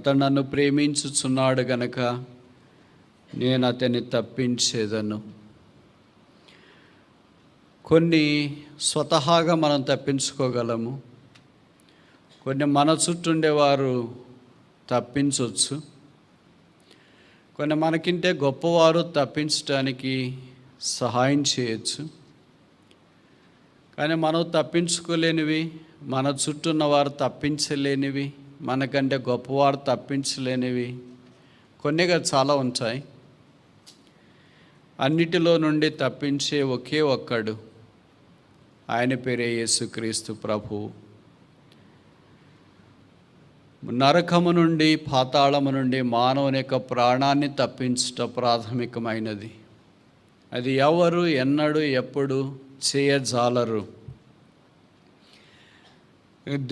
అతడు నన్ను ప్రేమించుచున్నాడు గనక నేను అతన్ని తప్పించేదను. కొన్ని స్వతహాగా మనం తప్పించుకోగలము, కొన్ని మన చుట్టూ ఉండేవారు తప్పించవచ్చు, కొన్ని మనకింటే గొప్పవారు తప్పించడానికి సహాయం చేయొచ్చు. కానీ మనం తప్పించుకోలేనివి, మన చుట్టూ ఉన్నవారు తప్పించలేనివి, మనకంటే గొప్పవారు తప్పించలేనివి కొన్నిగా చాలా ఉంటాయి. అన్నిటిలో నుండి తప్పించే ఒకే ఒక్కడు, ఆయన పేరే యేసుక్రీస్తు ప్రభువు. నరకము నుండి, పాతాళము నుండి మానవుని యొక్క ప్రాణాన్ని తప్పించటం ప్రాథమికమైనది. అది ఎవరు ఎన్నడూ ఎప్పుడు చేయజాలరు.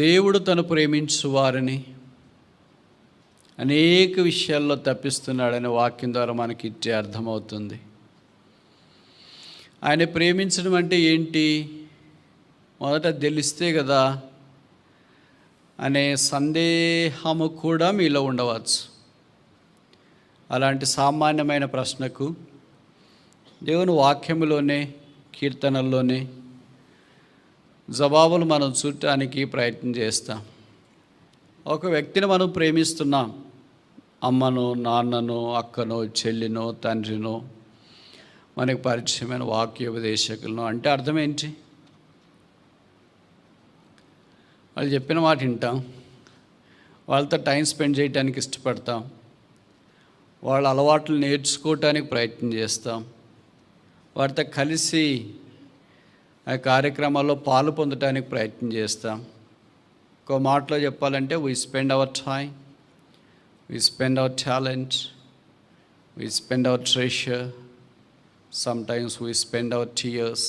దేవుడు తను ప్రేమించు వారిని అనేక విషయాల్లో తప్పిస్తున్నాడనే వాక్యం ద్వారా మనకి ఇట్టే అర్థమవుతుంది. ఆయన ప్రేమించడం అంటే ఏంటి మొదట తెలిస్తే కదా అనే సందేహము కూడా మీలో ఉండవచ్చు. అలాంటి సామాన్యమైన ప్రశ్నకు దేవుని వాక్యములోనే, కీర్తనల్లోనే జవాబులు మనం చూడటానికి ప్రయత్నం చేస్తాం. ఒక వ్యక్తిని మనం ప్రేమిస్తున్నాం, అమ్మనో, నాన్ననో, అక్కనో, చెల్లినో, తండ్రినో, మనకు పరిచయమైన వాక్యోపదేశకులను. అంటే అర్థం ఏంటి? వాళ్ళు చెప్పిన మాట వింటాం, వాళ్ళతో టైం స్పెండ్ చేయడానికి ఇష్టపడతాం, వాళ్ళ అలవాట్లు నేర్చుకోవటానికి ప్రయత్నం చేస్తాం, వారితో కలిసి ఆ కార్యక్రమాల్లో పాలు పొందడానికి ప్రయత్నం చేస్తాం. ఇంకో మాటలో చెప్పాలంటే we spend our time, we spend our talent, we spend our treasure, sometimes we spend our tears.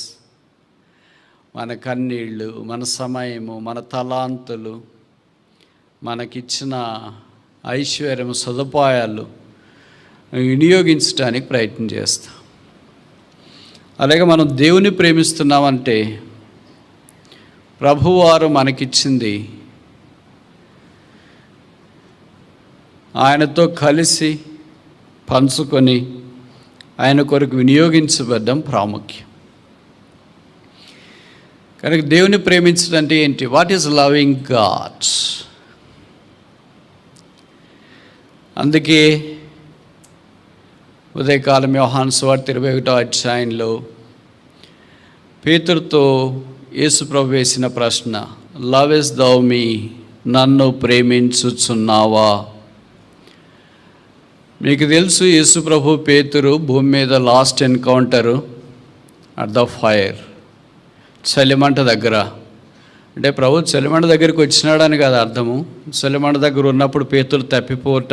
మన కన్నీళ్ళు, మన సమయము, మన తలాంతులు, మనకిచ్చిన ఐశ్వర్యం, సదుపాయాలు వినియోగించడానికి ప్రయత్నం చేస్తాం. అలాగే మనం దేవుని ప్రేమిస్తున్నామంటే ప్రభువారు మనకిచ్చింది ఆయనతో కలిసి పంచుకొని ఆయన కొరకు వినియోగించబడ్డం ప్రాముఖ్యం. కనుక దేవుని ప్రేమించడం అంటే ఏంటి? What is loving God? అందుకే ఉదయకాలం యోహాను సువార్త 21వ అధ్యాయంలో పేతురుతో యేసుప్రభు వేసిన ప్రశ్న, లవెస్ట్ దౌ మీ, నన్ను ప్రేమించుచున్నావా? మీకు తెలుసు యేసుప్రభు పేతురు భూమి మీద last encounter at the fire, చలిమంట దగ్గర. అంటే ప్రభు చలిమంట దగ్గరికి వచ్చినాడని కాదు అర్థము. చలిమంట దగ్గర ఉన్నప్పుడు పేతురు తప్పిపోట,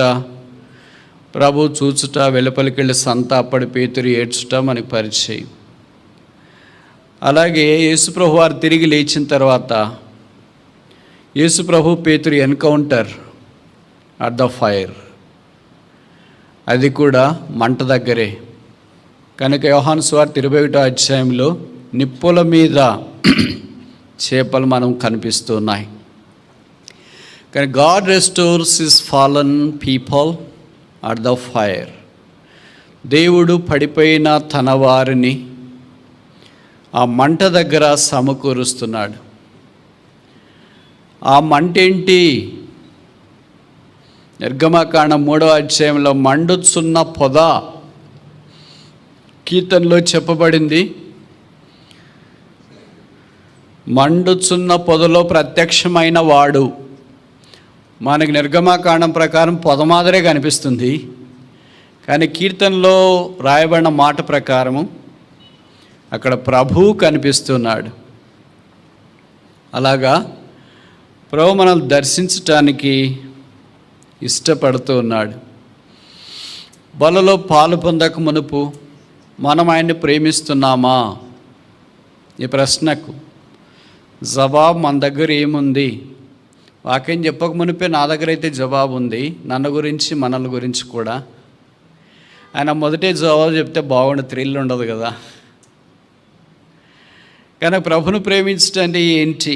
ప్రభు చూచుట, వెలుపలికెళ్ళి సంత అప్పటి పేతురు ఏడ్చుట మనకు పరిచయం. అలాగే యేసుప్రభు వారు తిరిగి లేచిన తర్వాత యేసుప్రభు పేతురు ఎన్కౌంటర్ అట్ ద ఫైర్, అది కూడా మంట దగ్గరే. కనుక యోహాను సువార్త 21వ అధ్యాయంలో నిప్పుల మీద చేపలు మనం కనిపిస్తున్నాయి. కానీ God restores his fallen people at the fire. దేవుడు పడిపోయిన తన వారిని ఆ మంట దగ్గర సమకూరుస్తున్నాడు. ఆ మంట ఏంటి? నిర్గమకాండం 3వ అధ్యాయంలో మండుచున్న పొద, కీర్తనలో చెప్పబడింది. మండుచున్న పొదలో ప్రత్యక్షమైన వాడు. మనకి నిర్గమకాండం ప్రకారం పొద మాదిరే కనిపిస్తుంది, కానీ కీర్తనలో రాయబడిన మాట ప్రకారము అక్కడ ప్రభువు కనిపిస్తున్నాడు. అలాగా ప్రభు మనల్ని దర్శించటానికి ఇష్టపడుతూ ఉన్నాడు. బలలో పాలు పొందక మునుపు మనం ఆయన్ని ప్రేమిస్తున్నామా? ఈ ప్రశ్నకు జవాబు మన దగ్గర ఏముంది? వాక్యం చెప్పక మునిపే నా దగ్గర అయితే జవాబు ఉంది, నన్ను గురించి, మనల గురించి కూడా. ఆయన మొదటే జవాబు చెప్తే బాగుండు, థ్రిల్ ఉండదు కదా. కానీ ప్రభును ప్రేమించడం అంటే ఏంటి?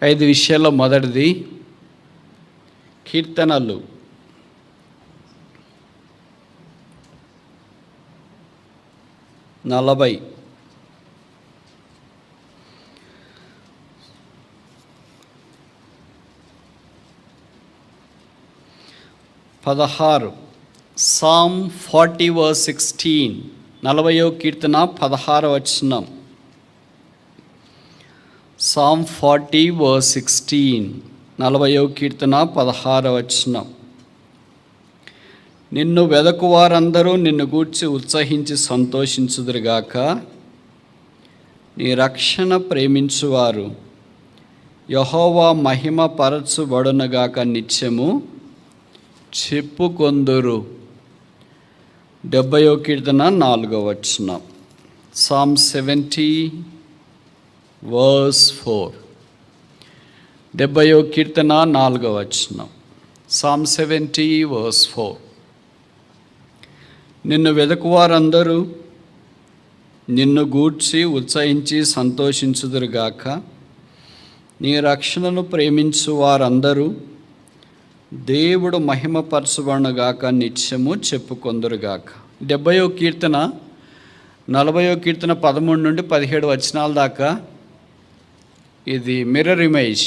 5 విషయాల్లో మొదటిది కీర్తనలు. 40 16 Psalm 40 verse 16 40వ కీర్తన 16వ వచనం. Psalm 40 verse 16 40వ కీర్తన 16వ వచనం. నిన్ను వెదకువారందరూ నిన్ను గూర్చి ఉత్సహించి సంతోషించుదురుగాక. నీ రక్షణ ప్రేమించువారు యెహోవా మహిమ పరచుబడునుగాక నిత్యము చెప్పుకొందురు. 70వ కీర్తన 4వ వచనం. Psalm 70 verse 4 70వ కీర్తన 4వ వచనం. Psalm 70 verse 4. నిన్ను వెదకువారందరూ నిన్ను గూర్చి ఉత్సహించి సంతోషించుదురుగాక. నీ రక్షణను ప్రేమించు వారందరూ దేవుడు మహిమపరచుబడునుగాక నిత్యము చెప్పుకొందురుగాక. 70వ కీర్తన 40వ కీర్తన 13 నుండి 17 వచనాల దాకా ఇది మిర్రర్ ఇమేజ్.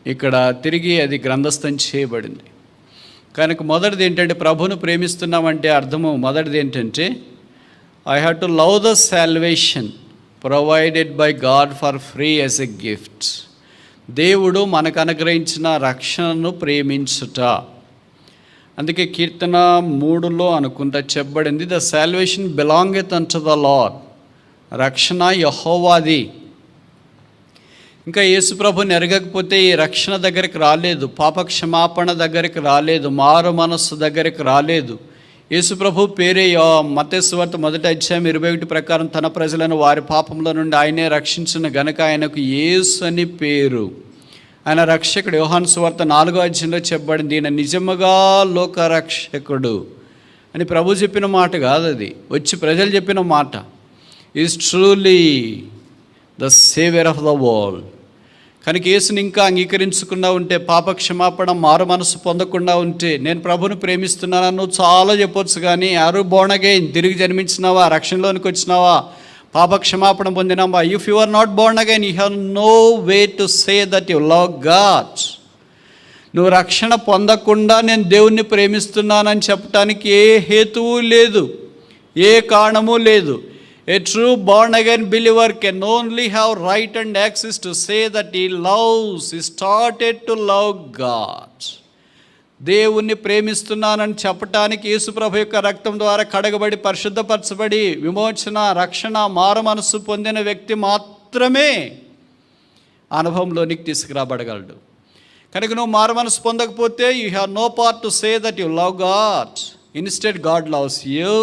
ఇక్కడ తిరిగి అది గ్రంథస్థం చేయబడింది. కనుక మొదటిది ఏంటంటే ప్రభువును ప్రేమిస్తున్నామంటే అర్థము మొదటిది ఏంటంటే I have to love the salvation provided by God for free as a gift. దేవుడు మనకు అనుగ్రహించిన రక్షణను ప్రేమించుట. అందుకే కీర్తన 3లో అనుకుంటా చెప్పబడింది, the salvation బిలాంగెత్ unto the lord. రక్షణ యెహోవాది. ఇంకా యేసుప్రభుని ఎరగకపోతే ఈ రక్షణ దగ్గరికి రాలేదు, పాప క్షమాపణ దగ్గరికి రాలేదు, మారు మనస్సు దగ్గరికి రాలేదు. యేసుప్రభు పేరే మత్తయి సువార్త 1:21 ప్రకారం తన ప్రజలను వారి పాపంలో నుండి ఆయనే రక్షించిన గనుక ఆయనకు యేసు అని పేరు. ఆయన రక్షకుడు. యోహాను సువార్త 4:4 చెప్పబడింది, ఈయన నిజముగా లోకరక్షకుడు అని ప్రభు చెప్పిన మాట కాదు, అది వచ్చి ప్రజలు చెప్పిన మాట. Is truly the saviour of the world. కనుక యేసుని ఇంకా అంగీకరించకుండా ఉంటే, పాప క్షమాపణ మారు మనసు పొందకుండా ఉంటే, నేను ప్రభుని ప్రేమిస్తున్నాను నువ్వు చాలా చెప్పొచ్చు, కానీ ఆర్ యు బోర్న్ అగైన్, తిరిగి జన్మించినావా, రక్షణలోనికి వచ్చినావా, పాప క్షమాపణ పొందినావా? If you are not born again, you have no way to say that you love God. నువ్వు రక్షణ పొందకుండా నేను దేవుణ్ణి ప్రేమిస్తున్నానని చెప్పడానికి ఏ హేతువు లేదు, ఏ కారణము లేదు. A true born again believer can only have right and access to say that he loves, he started to love God. దేవుణ్ణి ప్రేమిస్తున్నానని చెప్పటానికి యేసుప్రభు యొక్క రక్తం ద్వారా కడగబడి పరిశుద్ధపరచబడి విమోచన, రక్షణ, మారు మనస్సు పొందిన వ్యక్తి మాత్రమే అనుభవంలోనికి తీసుకురాబడగలడు. కనుక నువ్వు మారు మనస్సు పొందకపోతే you have no part to say that you love God. Instead God loves you.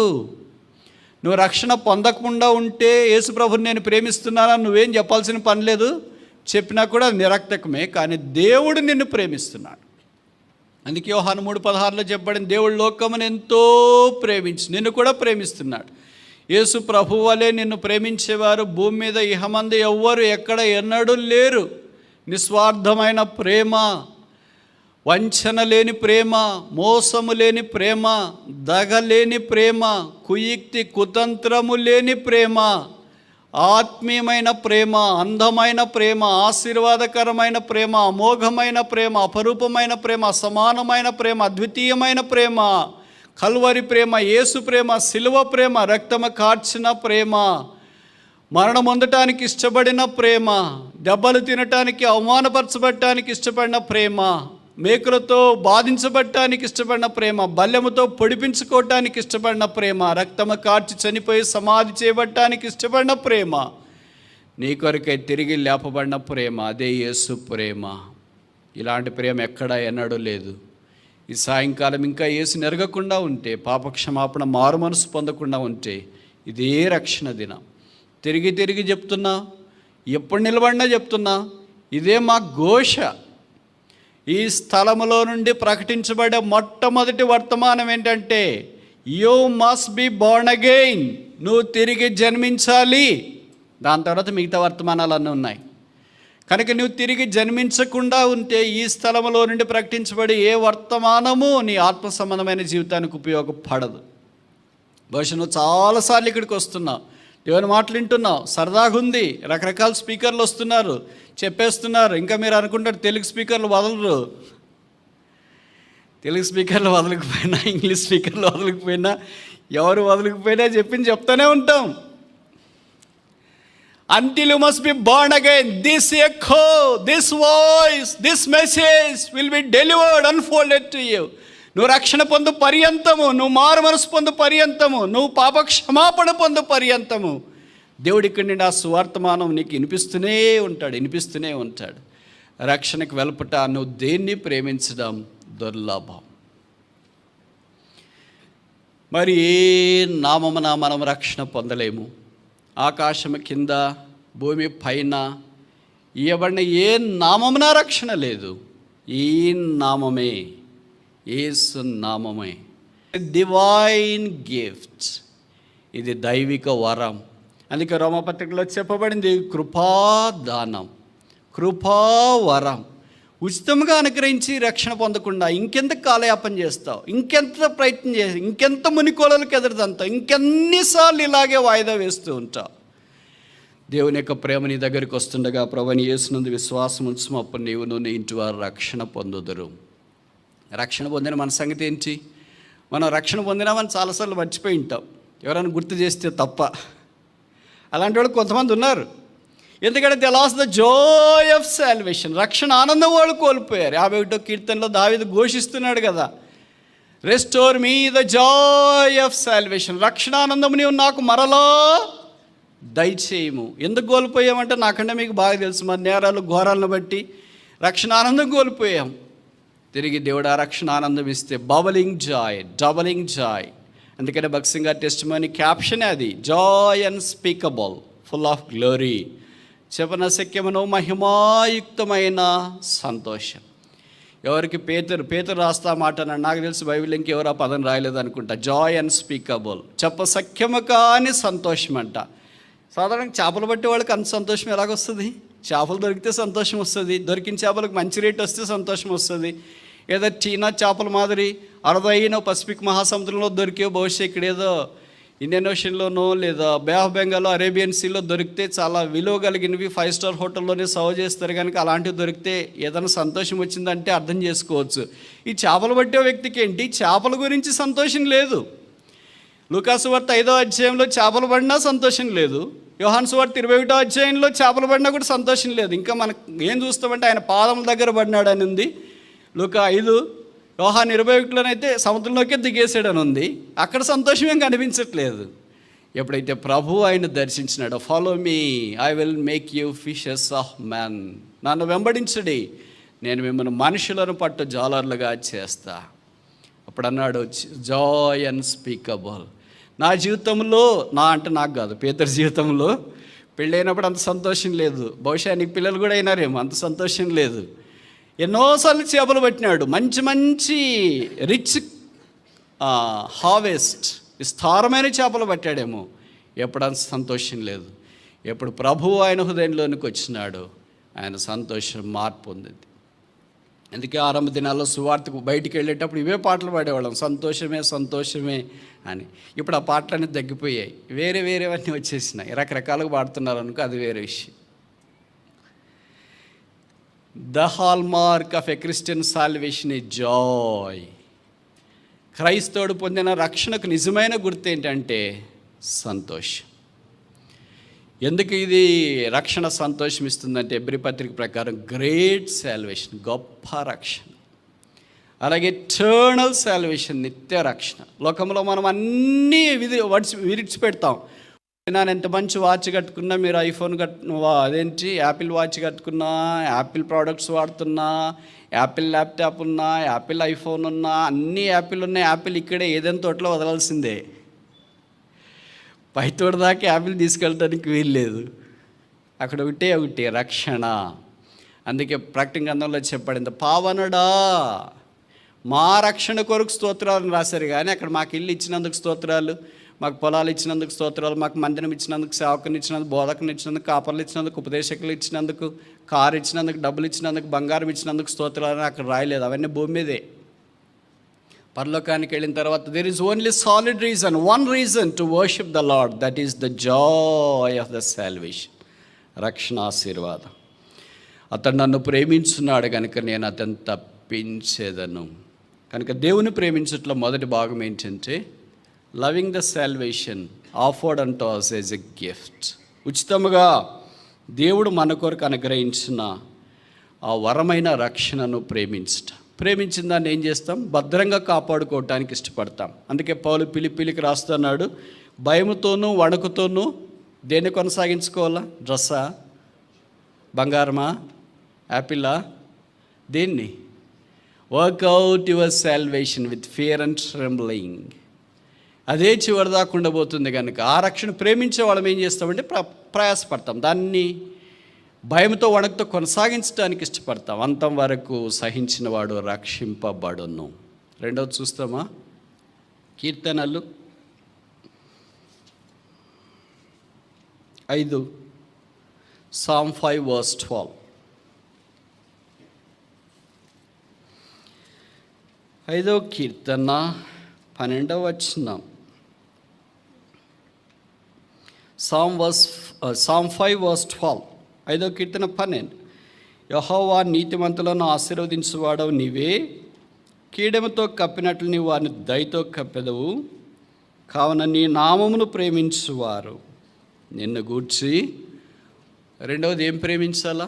నువ్వు రక్షణ పొందకుండా ఉంటే యేసుప్రభుని నేను ప్రేమిస్తున్నానని నువ్వేం చెప్పాల్సిన పని లేదు, చెప్పినా కూడా నిరర్థకమే. కానీ దేవుడు నిన్ను ప్రేమిస్తున్నాడు. అందుకే యోహాను 3:16 చెప్పబడింది, దేవుడు లోకమును ఎంతో ప్రేమించి నిన్ను కూడా ప్రేమిస్తున్నాడు. యేసు ప్రభు వలె నిన్ను ప్రేమించేవారు భూమి మీద ఇహమందు ఎవ్వరు ఎక్కడ ఎన్నడూ లేరు. నిస్వార్థమైన ప్రేమ, వంచన లేని ప్రేమ, మోసము లేని ప్రేమ, దగలేని ప్రేమ, కుయుక్తి కుతంత్రము లేని ప్రేమ, ఆత్మీయమైన ప్రేమ, అందమైన ప్రేమ, ఆశీర్వాదకరమైన ప్రేమ, అమోఘమైన ప్రేమ, అపరూపమైన ప్రేమ, సమానమైన ప్రేమ, అద్వితీయమైన ప్రేమ, కల్వరి ప్రేమ, యేసు ప్రేమ, శిలువ ప్రేమ, రక్తము కార్చిన ప్రేమ, మరణం పొందటానికి ఇష్టపడిన ప్రేమ, దెబ్బలు తినటానికి అవమానపరచబడటానికి ఇష్టపడిన ప్రేమ, మేకులతో బాధించబడటానికి ఇష్టపడిన ప్రేమ, బల్లెముతో పొడిపించుకోవటానికి ఇష్టపడిన ప్రేమ, రక్తము కార్చి చనిపోయి సమాధి చేయబడటానికి ఇష్టపడిన ప్రేమ, నీ కొరకై తిరిగి లేపబడిన ప్రేమ, అదే యేసు ప్రేమ. ఇలాంటి ప్రేమ ఎక్కడా ఎన్నడూ లేదు. ఈ సాయంకాలం ఇంకా యేసుని ఎరగకుండా ఉంటే, పాపక్షమాపణ మారు మనసు పొందకుండా ఉంటే, ఇదే రక్షణ దినం. తిరిగి తిరిగి చెప్తున్నా, ఎప్పుడు నిలబడినా చెప్తున్నా, ఇదే మా ఘోష. ఈ స్థలములో నుండి ప్రకటించబడే మొట్టమొదటి వర్తమానం ఏంటంటే, you must be born again. నువ్వు తిరిగి జన్మించాలి. దాని తర్వాత మిగతా వర్తమానాలు అన్నీ ఉన్నాయి. కనుక నువ్వు తిరిగి జన్మించకుండా ఉంటే ఈ స్థలములో నుండి ప్రకటించబడి ఏ వర్తమానము నీ ఆత్మ సంబంధమైన జీవితానికి ఉపయోగపడదు. బహుశా నువ్వు చాలాసార్లు ఇక్కడికి వస్తున్నావు, దేవుని మాటలు వింటున్నావు, సరదాగా ఉంది, రకరకాల స్పీకర్లు వస్తున్నారు, చెప్పేస్తున్నారు. ఇంకా మీరు అనుకుంటారు తెలుగు స్పీకర్లు వదలరు. తెలుగు స్పీకర్లు వదలకపోయినా, ఇంగ్లీష్ స్పీకర్లు వదలకపోయినా, ఎవరు వదలకపోయినా చెప్తూనే ఉంటాం. Until you must be born again, this echo, this voice, this message will be delivered, unfolded to you. నువ్వు రక్షణ పొందు పర్యంతము, నువ్వు మారు మనసు పొందు పర్యంతము, నువ్వు పాప క్షమాపణ పొందు పర్యంతము దేవుడి ఇక్కడి నుండి ఆ సువార్తమానం నీకు వినిపిస్తూనే ఉంటాడు. రక్షణకు వెలుపట నువ్వు దేన్ని ప్రేమించడం దుర్లభం. మరి ఏ నామమున మనం రక్షణ పొందలేము. ఆకాశము కింద భూమి పైన ఇవ్వబడిన ఏ నామమున రక్షణ లేదు. ఈ నామమే, యేసు నామమే డివైన్ గిఫ్ట్. ఇది దైవిక వరం. అందుకే రోమపత్రికలో చెప్పబడింది కృపాదానం, కృపావరం. ఉచితంగా అనుగ్రహించి రక్షణ పొందకుండా ఇంకెంత కాలయాపన చేస్తావు, ఇంకెంత ప్రయత్నం చేసి, ఇంకెంత మునికోలలకు ఎదురుదంతావు, ఇంకెన్నిసార్లు ఇలాగే వాయిదా వేస్తూ ఉంటావు. దేవుని యొక్క ప్రేమ నీ దగ్గరికి వస్తుండగా ప్రభువైన యేసునందు విశ్వాసం ఉంచుము, అప్పుడు నీవును నీ ఇంటి వారు రక్షణ పొందుదురు. రక్షణ పొందిన మన సంగతి ఏంటి? మనం రక్షణ పొందినామని చాలాసార్లు మర్చిపోయి ఉంటాం, ఎవరైనా గుర్తు చేస్తే తప్ప. అలాంటి వాళ్ళు కొంతమంది ఉన్నారు. ఎందుకంటే they last the joy of salvation. రక్షణ ఆనందం వాళ్ళు కోల్పోయారు. 51వ కీర్తనలో దావీదు ఘోషిస్తున్నాడు కదా, restore me the joy of salvation. రక్షణ ఆనందము నీవు నాకు మరలా దయచేయము. ఎందుకు కోల్పోయామంటే నాకంటే మీకు బాగా తెలుసు, మన నేరాలు ఘోరాలను బట్టి రక్షణ ఆనందం కోల్పోయాం. తిరిగి దేవుడు ఆ రక్షణ ఆనందం ఇస్తే బబలింగ్ జాయ్, డబలింగ్ జాయ్. అందుకనే భక్త్ సింగ్ గారి టెస్టిమనీ క్యాప్షనే అది, joy unspeakable, full of glory, చెప్పనశక్యమును మహిమాయుక్తమైన సంతోషం. ఎవరికి పేతురు రాస్తా మాట అన్నాడు, నాకు తెలిసి బైబిల్ ఇంకెవరు ఆ పదం రాయలేదు అనుకుంటా. జాయ్ అన్స్పీకబుల్, చెప్పసఖ్యము కాని సంతోషం అంట. సాధారణంగా చేపలు పట్టే వాళ్ళకి అంత సంతోషం ఎలాగొస్తుంది? చేపలు దొరికితే సంతోషం వస్తుంది, దొరికిన చేపలకు మంచి రేట్ వస్తే సంతోషం వస్తుంది. ఏదో చీనా చేపల మాదిరి అరుదైన పసిఫిక్ మహాసముద్రంలో దొరికే, బహుశా ఇక్కడ ఏదో ఇండియన్ ఓషన్లోనో లేదా బే ఆఫ్ బెంగాల్, అరేబియన్ సీలో దొరికితే చాలా విలువ కలిగినవి 5 స్టార్ హోటల్లోనే సర్వ్ చేస్తారు. కనుక అలాంటివి దొరికితే ఏదైనా సంతోషం వచ్చిందంటే అర్థం చేసుకోవచ్చు. ఈ చేపలు పట్టే వ్యక్తికి ఏంటి, చేపల గురించి సంతోషం లేదు. లూకాసు వార్త 5వ అధ్యాయంలో చేపలు పడినా సంతోషం లేదు. యోహాను సువార్త 21వ అధ్యాయంలో చేపలు పడినా కూడా సంతోషం లేదు. ఇంకా మనకు ఏం చూస్తామంటే ఆయన పాదముల దగ్గర పడినాడు అని ఉంది లూకా 5. యోహాను 21లోనైతే సముద్రంలోకే దిగేసాడని ఉంది. అక్కడ సంతోషం ఏం కనిపించట్లేదు. ఎప్పుడైతే ప్రభు ఆయన దర్శించినాడో, follow me, I will make you fishes of man, నన్ను వెంబడించడి, నేను మిమ్మల్ని మనుషులను పట్టు జాలర్లుగా చేస్తా. అప్పుడు అన్నాడు, జాయ్ అన్స్పీకబుల్. నా జీవితంలో, అంటే నాకు కాదు, పేతురు జీవితంలో పెళ్ళైనప్పుడు అంత సంతోషం లేదు. బహుశా నీకు పిల్లలు కూడా అయినారేమో, అంత సంతోషం లేదు. ఎన్నోసార్లు చేపలు పట్టినాడు, మంచి మంచి రిచ్ హార్వెస్ట్, విస్తారమైన చేపలు పట్టాడేమో, ఎప్పుడు అంత సంతోషం లేదు. ఎప్పుడు ప్రభువు ఆయన హృదయంలోనికి వచ్చినాడు, ఆయన సంతోషం మార్పు పొందింది. అందుకే ఆరంభ దినాల్లో సువార్తకు బయటికి వెళ్ళేటప్పుడు ఇవే పాటలు పాడేవాళ్ళం, సంతోషమే సంతోషమే అని. ఇప్పుడు ఆ పాటలన్నీ తగ్గిపోయాయి, వేరేవన్నీ వచ్చేసినాయి, రకరకాలుగా పాడుతున్నారు అనుకో, అది వేరే విషయం. The hall mark of a Christian salvation ఈ జాయ్. క్రైస్తవుడు పొందిన రక్షణకు నిజమైన గుర్తు ఏంటంటే సంతోషం. ఎందుకు ఇది రక్షణ సంతోషం ఇస్తుందంటే, ఎబ్రీ పత్రిక ప్రకారం గ్రేట్ సాల్వేషన్, గొప్ప రక్షణ. అలాగే ఎటర్నల్ సాల్వేషన్, నిత్య రక్షణ. లోకంలో మనం అన్నీ విడిచిపెడతాం. నేను ఎంత మంచి వాచ్ కట్టుకున్నా, మీరు ఐఫోన్ అదేంటి యాపిల్ వాచ్ కట్టుకున్నా, యాపిల్ ప్రోడక్ట్స్ వాడుతున్నా, యాపిల్ ల్యాప్టాప్ ఉన్నా, యాపిల్ ఐఫోన్ ఉన్నా, అన్నీ యాపిల్ ఉన్నాయి. యాపిల్ ఇక్కడే ఏదైనా తోటలో వదలాల్సిందే. పై తోట దాకా యాపిల్ తీసుకెళ్ళటానికి వీల్లేదు. అక్కడ ఒకటే రక్షణ. అందుకే ప్రకటన గ్రంథంలో చెప్పబడింది, పావనుడా మా రక్షణ కొరకు స్తోత్రాలను రాశారు. కానీ అక్కడ మాకు ఇల్లు ఇచ్చినందుకు స్తోత్రాలు, మాకు పొలాలు ఇచ్చినందుకు స్తోత్రాలు, మాకు మందిరం ఇచ్చినందుకు, సేవకుని ఇచ్చినందుకు, బోధకుని ఇచ్చినందుకు, కాపర్లు ఇచ్చినందుకు, ఉపదేశకులు ఇచ్చినందుకు, కారు ఇచ్చినందుకు, డబ్బులు ఇచ్చినందుకు, బంగారం ఇచ్చినందుకు స్తోత్రాలని అక్కడ రాయలేదు. అవన్నీ భూమి మీదే. పరలోకానికి వెళ్ళిన తర్వాత there is only solid reason, one reason to worship the lord, that is the joy of the salvation, రక్షణ ఆశీర్వాదం. అతడు నన్ను ప్రేమించున్నాడు కనుక నేను అతన్ని తప్పించేదను. కనుక దేవుని ప్రేమించట్లో మొదటి భాగం ఏంటంటే లవింగ్ ద సాల్వేషన్ ఆఫర్డ్ అంటూ అస్ యాజ్ ఎ గిఫ్ట్. ఉచితముగా దేవుడు మన కొరకు అనుగ్రహించిన ఆ వరమైన రక్షణను ప్రేమించిన దాన్ని ఏం చేస్తాం? భద్రంగా కాపాడుకోవటానికి ఇష్టపడతాం. అందుకే పౌలు పిలిపిలికి రాస్తున్నాడు, భయముతోనూ వణుకుతోనూ దేన్ని కొనసాగించుకోవాలా? డ్రెస్సా, బంగారమా, యాపిలా, దేన్ని? Work out your salvation with fear and trembling. అదే చివరి దాకా ఉండబోతుంది కనుక ఆ రక్షణ ప్రేమించే వాళ్ళం ఏం చేస్తామంటే ప్రయాసపడతాం, దాన్ని భయంతో వణకుతో కొనసాగించడానికి ఇష్టపడతాం. అంతం వరకు సహించిన వాడు రక్షింపబడును. రెండవది చూస్తామా? కీర్తనలు 5, Psalm 5 verse 12. 5వ కీర్తన 12వ వచనం. Psalm 5 verse 12. 5వ కీర్తన 12. యెహోవా నీతిమంతులను ఆశీర్వదించువాడవు నీవే, కీడెముతో కప్పినట్లు నీవు వారిని దయతో కప్పెదవు. కావున నీ నామమును ప్రేమించువారు నిన్ను గూర్చి. రెండవది ఏం ప్రేమించాలా?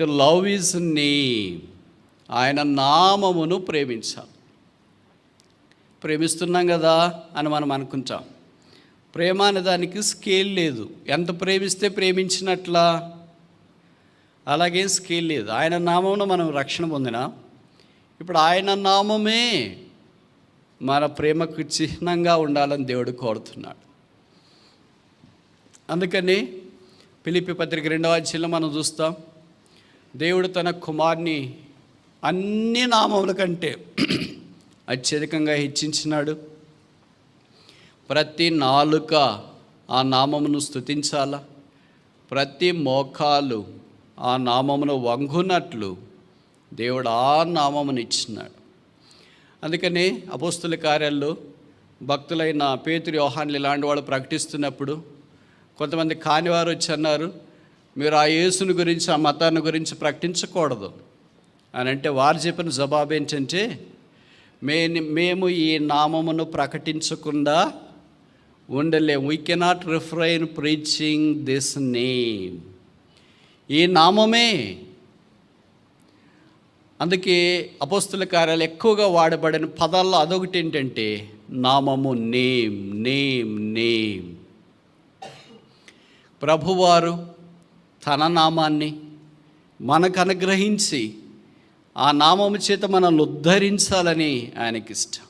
టు లవ్ హిస్ నేమ్, ఆయన నామమును ప్రేమించాలి. ప్రేమిస్తున్నాం కదా అని మనం అనుకుంటాం. ప్రేమ అనే దానికి స్కేల్ లేదు. ఎంత ప్రేమిస్తే ప్రేమించినట్లా, అలాగేం స్కేల్ లేదు. ఆయన నామమును మనం రక్షణ పొందినా, ఇప్పుడు ఆయన నామమే మన ప్రేమకు చిహ్నంగా ఉండాలని దేవుడు కోరుతున్నాడు. అందుకని ఫిలిప్పీ పత్రిక 2వ అధ్యాయంలో మనం చూస్తాం, దేవుడు తన కుమారుని అన్ని నామముల కంటే అత్యధికంగా హెచ్చించినాడు. ప్రతి నాలుక ఆ నామమును స్తుతించాలా, ప్రతి మోకాలు ఆ నామమును వంగునట్లు దేవుడు ఆ నామమును ఇచ్చినాడు. అందుకని అపోస్తుల కార్యాల్లో భక్తులైన పేతురు, యోహానులు ఇలాంటి వాళ్ళు ప్రకటిస్తున్నప్పుడు కొంతమంది కానివారు వచ్చి అన్నారు, మీరు ఆ యేసుని గురించి, ఆ మతాన్ని గురించి ప్రకటించకూడదు అని అంటే వారు చెప్పిన జవాబు ఏంటంటే, మేము ఈ నామమును ప్రకటించకుండా ఉండలేము. We cannot refrain preaching this name. ఈ నామమే. అందుకే అపోస్తుల కార్యాలు ఎక్కువగా వాడబడిన పదాల్లో అదొకటి ఏంటంటే నామము, నేమ్ నేమ్ నేమ్. ప్రభువారు తన నామాన్ని మనకు అనుగ్రహించి ఆ నామము చేత మనల్ని ఉద్ధరించాలని ఆయనకి ఇష్టం.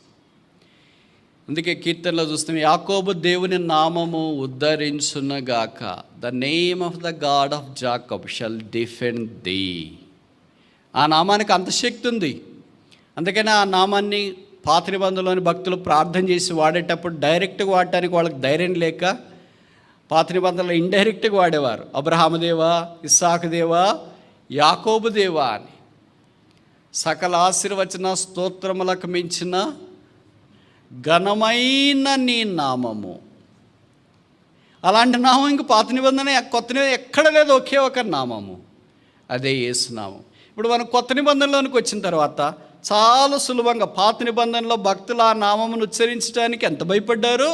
అందుకే కీర్తనలో చూస్తాం, యాకోబు దేవుని నామము ఉద్ధరించునగాక, the name of the God of Jacob shall defend thee. ఆ నామానికి అంత శక్తి ఉంది. అందుకని ఆ నామాన్ని పాత నిబంధనలోని భక్తులు ప్రార్థన చేసి వాడేటప్పుడు డైరెక్ట్గా వాడటానికి వాళ్ళకి ధైర్యం లేక పాత నిబంధనలో ఇండైరెక్ట్గా వాడేవారు. అబ్రహాము దేవా, ఇస్సాకు దేవా, యాకోబు దేవా అని. సకల ఆశీర్వచన స్తోత్రములకు మించిన ఘనమైన నీ నామము. అలాంటి నామం ఇంక పాత నిబంధన, కొత్త నిబంధన ఎక్కడ లేదు, ఒకే ఒక నామము, అదే యేసు నామం. ఇప్పుడు మనం కొత్త నిబంధనలోనికి వచ్చిన తర్వాత చాలా సులభంగా, పాత నిబంధనలో భక్తులు ఆ నామమును ఉచ్చరించడానికి ఎంత భయపడ్డారు.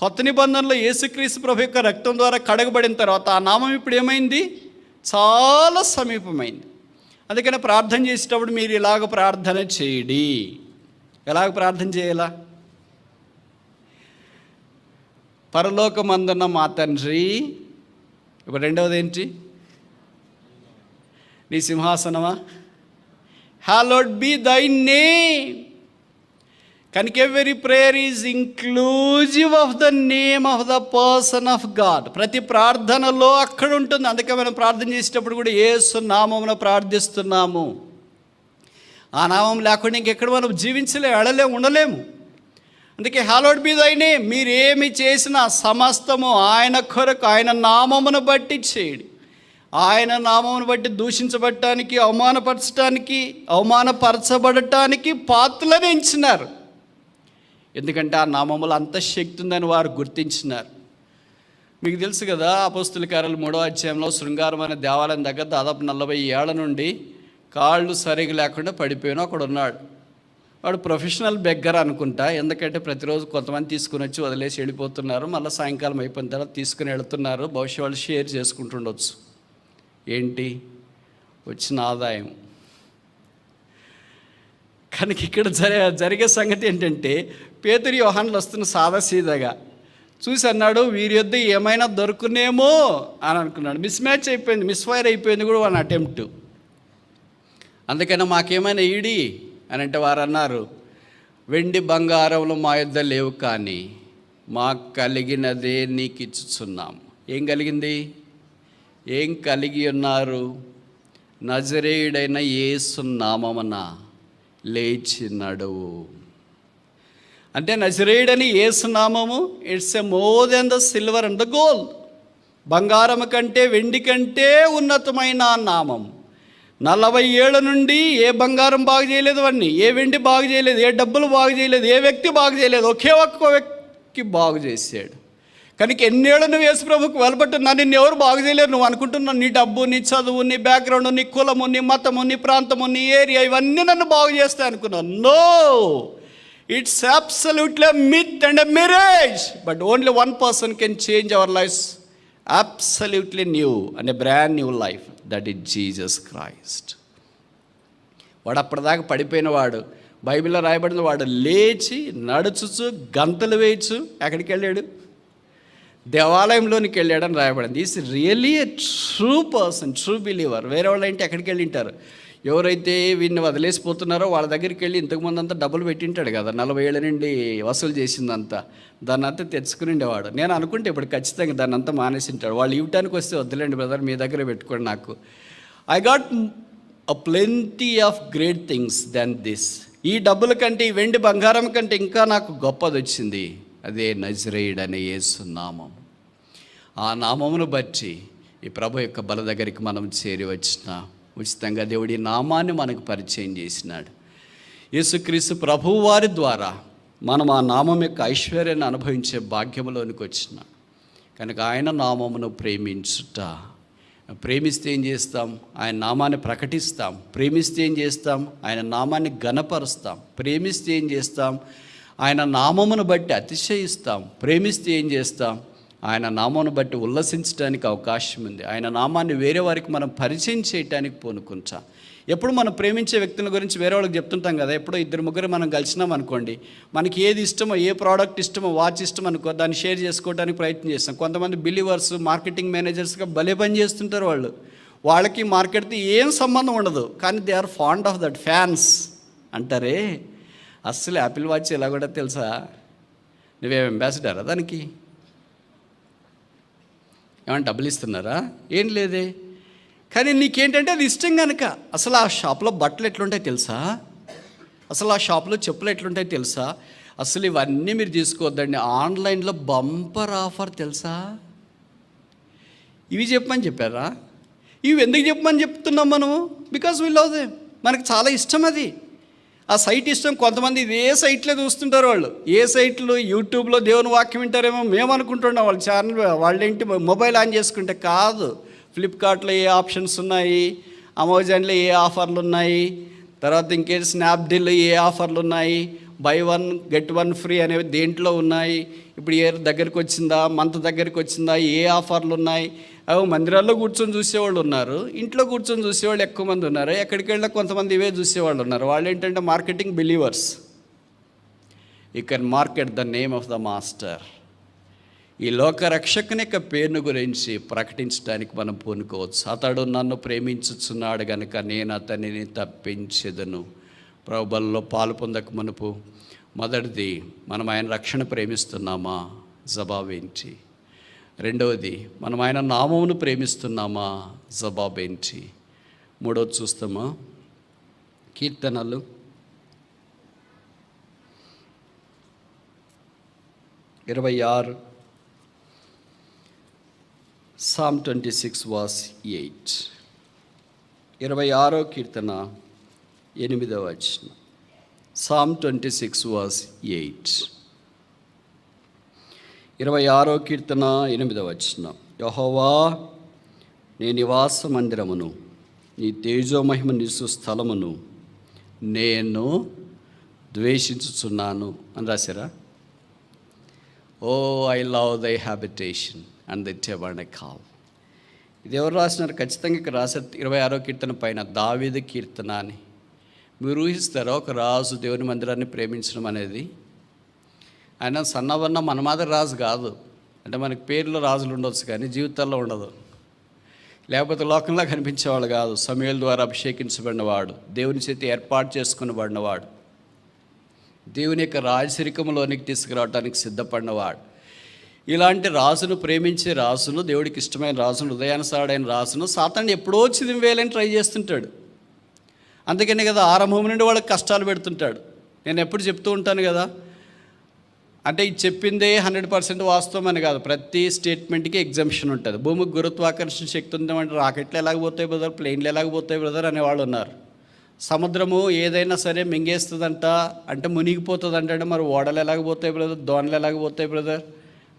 కొత్త నిబంధనలో యేసుక్రీస్తు ప్రభు యొక్క రక్తం ద్వారా కడగబడిన తర్వాత ఆ నామం ఇప్పుడు ఏమైంది? చాలా సమీపమైంది. అందుకని ప్రార్థన చేసేటప్పుడు మీరు ఇలాగ ప్రార్థన చేయడి. ఎలాగ ప్రార్థన చేయాలా? పరలోకమందున్న మా తండ్రి. ఇప్పుడు రెండవది ఏంటి? నీ సింహాసనమా, hallowed be thy name. కనుక every prayer is inclusive of the name of the person of God. ప్రతి ప్రార్థనలో అక్కడ ఉంటుంది. అందుకే మనం ప్రార్థన చేసేటప్పుడు కూడా యేసు నామమున ప్రార్థిస్తున్నాము. ఆ నామం లేకుండా ఇంకెక్కడ మనం జీవించలేము, వెళ్ళలేము, ఉండలేము. అందుకే hallowed be thy name. మీరేమి చేసినా సమస్తము ఆయన కొరకు, ఆయన నామమును బట్టి చేయండి. ఆయన నామమును బట్టి దూషించబడటానికి, అవమానపరచబడటానికి పాత్రలను ఎంచినారు. ఎందుకంటే ఆ నామములో అంత శక్తి ఉందని వారు గుర్తించినారు. మీకు తెలుసు కదా, అపోస్తుల కార్యాలు 3వ అధ్యాయంలో శృంగారం అనే దేవాలయం దగ్గర దాదాపు 40 ఏళ్ల నుండి కాళ్ళు సరిగా లేకుండా పడిపోయినా అక్కడ ఉన్నాడు. వాడు ప్రొఫెషనల్ బెగ్గర్ అనుకుంటా, ఎందుకంటే ప్రతిరోజు కొంతమంది తీసుకుని వచ్చి వదిలేసి వెళ్ళిపోతున్నారు, మళ్ళీ సాయంకాలం అయిపోయిన తర్వాత తీసుకుని వెళుతున్నారు. బహుశా వాళ్ళు షేర్ చేసుకుంటుండొచ్చు. ఏంటి వచ్చిన ఆదాయం. కనుక ఇక్కడ జరిగే సంగతి ఏంటంటే, పేతురు యోహానులు వస్తున్న సాదాసీదాగా చూసి అన్నాడు, వీరి యొద్ద ఏమైనా దొరుకునేమో అని అనుకున్నాడు. మిస్ఫైర్ అయిపోయింది కూడా వాని అటెంప్ట్. అందుకని మాకేమైనా ఈడి అని అంటే వారు అన్నారు, వెండి బంగారములు మా యొద్ద లేవు, కానీ మాకు కలిగినదే నీకు ఇచ్చుచున్నాం. ఏం కలిగింది? ఏం కలిగి ఉన్నారు? నజరేయుడైన యేసు నామమున లేచి నడువు. అంటే నజరేయుడని యేసు నామము, it's a more than the silver and the gold. బంగారం కంటే, వెండి కంటే ఉన్నతమైన నామం. 40 ఏళ్ళ నుండి ఏ బంగారం బాగు చేయలేదు వాడిని, ఏ వెండి బాగు చేయలేదు, ఏ డబ్బులు బాగు చేయలేదు, ఏ వ్యక్తి బాగు చేయలేదు. ఒకే ఒక్క వ్యక్తి బాగు చేశాడు. కనుక ఎన్నేళ్ళు నువ్వు యేసు ప్రభుకు వెలబట్టున్నా నిన్ను ఎవరు బాగు చేయలేరు. నువ్వు అనుకుంటున్నావు నీ డబ్బు, నీ చదువు, నీ బ్యాక్గ్రౌండ్, నీ కులము, నీ మతము, నీ ప్రాంతము, నీ ఏరియా, ఇవన్నీ నన్ను బాగు చేస్తాయి అనుకున్నావు. No, it's absolutely a myth and a mirage, but only one person can change our lives absolutely new and a brand new life, that is Jesus Christ. వాడు అప్పటిదాకా పడిపోయిన వాడు, బైబిల్లో రాయబడిన వాడు లేచి నడుచుచు గంతలు వేయచ్చు ఎక్కడికి వెళ్ళాడు? దేవాలయంలోనికి వెళ్ళాడని రాయబడింది. Is really a true person, true believer. వేరే వాళ్ళు అంటే ఎక్కడికి వెళ్ళి ఉంటారు? ఎవరైతే వీడిని వదిలేసిపోతున్నారో వాళ్ళ దగ్గరికి వెళ్ళి ఇంతకుముందు అంతా డబ్బులు పెట్టింటాడు కదా, 40 ఏళ్ళ నుండి వసూలు చేసిందంతా, దాన్ని అంతా తెచ్చుకుని ఉండేవాడు. నేను అనుకుంటే ఇప్పుడు ఖచ్చితంగా దాన్ని అంతా మానేసింటాడు. వాళ్ళు ఇవ్వటానికి వస్తే వద్దులేండి బ్రదర్, మీ దగ్గర పెట్టుకోండి, నాకు I got a plenty of great things than this. ఈ డబ్బుల కంటే, ఈ వెండి బంగారం కంటే ఇంకా నాకు గొప్పది వచ్చింది. అదే నజరేయుడు అనే యేసు నామం. ఆ నామమును బట్టి ఈ ప్రభు యొక్క బల దగ్గరికి మనం చేరి వచ్చిన ఉచితంగా దేవుడి నామాన్ని మనకు పరిచయం చేసినాడు. యేసుక్రీస్తు ప్రభువు వారి ద్వారా మనం ఆ నామం యొక్క ఐశ్వర్యాన్ని అనుభవించే భాగ్యంలోనికి వచ్చినాం. కనుక ఆయన నామమును ప్రేమిస్తే ఏం చేస్తాం? ఆయన నామాన్ని ప్రకటిస్తాం. ప్రేమిస్తే ఏం చేస్తాం? ఆయన నామాన్ని ఘనపరుస్తాం. ప్రేమిస్తే ఏం చేస్తాం? ఆయన నామమును బట్టి అతిశయిస్తాం. ప్రేమిస్తే ఏం చేస్తాం? ఆయన నామాన్ని బట్టి ఉల్లసించడానికి అవకాశం ఉంది. ఆయన నామాన్ని వేరే వారికి మనం పరిచయం చేయడానికి పూనుకుంటాం. ఎప్పుడు మనం ప్రేమించే వ్యక్తుల గురించి వేరే వాళ్ళకి చెప్తుంటాం కదా. ఎప్పుడో 2-3 మనం కలిసినాం అనుకోండి, మనకి ఏది ఇష్టమో, ఏ ప్రోడక్ట్ ఇష్టమో, వాచ్ ఇష్టం అనుకో, దాన్ని షేర్ చేసుకోవడానికి ప్రయత్నం చేస్తాం. కొంతమంది బిలీవర్స్, మార్కెటింగ్ మేనేజర్స్గా భలే పని చేస్తుంటారు. వాళ్ళకి మార్కెట్తో ఏం సంబంధం ఉండదు, కానీ they are fond of that, fans అంటారే. అస్సలు యాపిల్ వాచ్ ఎలా కూడా తెలుసా? నువ్వేం అంబాసిడరా దానికి? ఏమైనా డబ్బులు ఇస్తున్నారా? ఏం లేదే. కానీ నీకేంటంటే అది ఇష్టం కనుక. అసలు ఆ షాప్లో బట్టలు ఎట్లుంటాయి తెలుసా? అసలు ఆ షాప్లో చెప్పులు ఎట్లుంటాయి తెలుసా? అసలు ఇవన్నీ మీరు తీసుకోవద్దండి, ఆన్లైన్లో బంపర్ ఆఫర్ తెలుసా? ఇవి చెప్పమని చెప్పారా? ఇవి ఎందుకు చెప్పమని చెప్తున్నాం మనము? Because we love them. మనకు చాలా ఇష్టం అది. ఆ సైట్ ఇష్టం. కొంతమంది ఇదే సైట్లో చూస్తుంటారు. వాళ్ళు ఏ సైట్లు, యూట్యూబ్లో దేవుని వాక్యం వింటారేమో మేము అనుకుంటున్నాం. వాళ్ళ ఛానల్, వాళ్ళేంటి మొబైల్ ఆన్ చేసుకుంటే కాదు. ఫ్లిప్కార్ట్లో ఏ ఆప్షన్స్ ఉన్నాయి, అమెజాన్లో ఏ ఆఫర్లు ఉన్నాయి, తర్వాత ఇంకేంటి స్నాప్డీల్లో ఏ ఆఫర్లు ఉన్నాయి, బై 1 get 1 ఫ్రీ అనేవి దేంట్లో ఉన్నాయి, ఇప్పుడు ఏ దగ్గరికి వచ్చిందా, మంత్ దగ్గరికి వచ్చిందా, ఏ ఆఫర్లు ఉన్నాయి. మందిరాల్లో కూర్చొని చూసేవాళ్ళు ఉన్నారు, ఇంట్లో కూర్చొని చూసేవాళ్ళు ఎక్కువ మంది ఉన్నారు, ఎక్కడికి వెళ్ళినా కొంతమంది ఇవే చూసేవాళ్ళు ఉన్నారు. వాళ్ళు ఏంటంటే marketing believers. You can market the name of the master. ఈ లోక రక్షకుని యొక్క పేరును గురించి ప్రకటించడానికి మనం పూనుకోవచ్చు. అతడు నన్ను ప్రేమించుచున్నాడు గనుక నేను అతనిని తప్పించెదను. ప్రభువులో పాలు పొందక మునుపు మొదటిది, మనం ఆయన రక్షణ ప్రేమిస్తున్నామా? జవాబేంటి? రెండవది, మనం ఆయన నామమును ప్రేమిస్తున్నామా? జవాబేంటి? మూడవది చూస్తామా? కీర్తనలు 26 Psalm 26 verse 8. 26వ కీర్తన 8వ వచనం. Psalm 26 verse 8. 26వ కీర్తన 8వ వచనం. యెహోవా, నీ నివాస మందిరమును, నీ తేజోమహిమ నిలుసు స్థలమును నేను ద్వేషించుచున్నాను అని రాశారా? O I love thy habitation and the tabernacle. ఇది ఎవరు రాసినారు? ఖచ్చితంగా ఇక్కడ రాశారు 26వ కీర్తన పైన, దావీదు కీర్తన అని. మీరు ఊహిస్తారా ఒక రాజు దేవుని మందిరాన్ని ప్రేమించడం అనేది? ఆయన సన్నవన్న మన మాదిరి రాజు కాదు. అంటే మనకి పేర్లో రాజులు ఉండవచ్చు కానీ జీవితాల్లో ఉండదు. లేకపోతే లోకంలో కనిపించేవాళ్ళు కాదు. సమూయేలు ద్వారా అభిషేకించబడినవాడు, దేవుని చేతి ఏర్పాటు చేసుకునబడినవాడు, దేవుని యొక్క రాజరికంలోనికి తీసుకురావడానికి సిద్ధపడినవాడు. ఇలాంటి రాజును ప్రేమించే రాజును, దేవుడికి ఇష్టమైన రాజును, హృదయానుసారుడైన రాజును సాతాను ఎప్పుడో చిదిమివేయాలని ట్రై చేస్తుంటాడు. అందుకనే కదా ఆరంభం నుండి వాళ్ళకి కష్టాలు పెడుతుంటాడు. నేను ఎప్పుడు చెప్తూ ఉంటాను కదా, అంటే ఇది చెప్పిందే 100% వాస్తవం అని కాదు. ప్రతి స్టేట్మెంట్కి ఎగ్జంప్షన్ ఉంటుంది. భూమికి గురుత్వాకర్షణ శక్తి ఉందామంటే రాకెట్లు ఎలాగపోతాయి బ్రదర్, ప్లేన్లు ఎలాగపోతాయి బ్రదర్ అనేవాళ్ళు ఉన్నారు. సముద్రము ఏదైనా సరే మింగేస్తుందంట, అంటే మునిగిపోతుందంటే మరి ఓడలు ఎలాగపోతాయి బ్రదర్, దోణలు ఎలాగపోతాయి బ్రదర్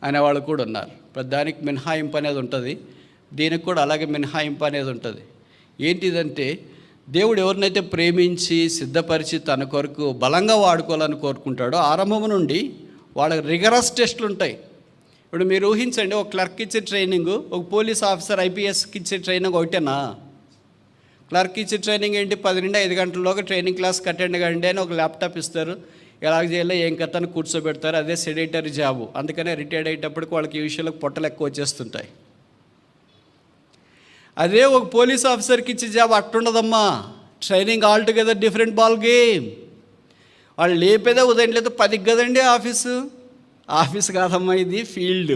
అనేవాళ్ళు కూడా ఉన్నారు. దానికి మినహాయింపు అనేది ఉంటుంది. దీనికి కూడా అలాగే మినహాయింపు అనేది ఉంటుంది. ఏంటిదంటే దేవుడు ఎవరినైతే ప్రేమించి సిద్ధపరిచి తన కొరకు బలంగా వాడుకోవాలని కోరుకుంటాడో ఆరంభం నుండి వాళ్ళకి రిగరస్ టెస్టులు ఉంటాయి. ఇప్పుడు మీరు ఊహించండి, ఒక క్లర్క్ ఇచ్చే ట్రైనింగు, ఒక పోలీస్ ఆఫీసర్ ఐపీఎస్కి ఇచ్చే ట్రైనింగ్ ఒకటేనా? క్లర్క్ ఇచ్చే ట్రైనింగ్ ఏంటి? 10 నుండి 5 గంటల్లోగా ట్రైనింగ్ క్లాస్కి అటెండ్ కండి అని ఒక ల్యాప్టాప్ ఇస్తారు. ఎలాగ చేయాలో ఏం కథను కూర్చోబెడతారు. అదే సెడేటరీ జాబు. అందుకనే రిటైర్డ్ అయ్యేటప్పటికి వాళ్ళకి ఈ విషయాలకు పొట్టలు ఎక్కువ వచ్చేస్తుంటాయి. అదే ఒక పోలీస్ ఆఫీసర్కి ఇచ్చే జాబ్ అట్టుండదమ్మా. Training all together different ball game. వాళ్ళు లేపేదే ఉదయం లేదు 10కి కదండి ఆఫీస్ కాదమ్మా, ఇది ఫీల్డ్.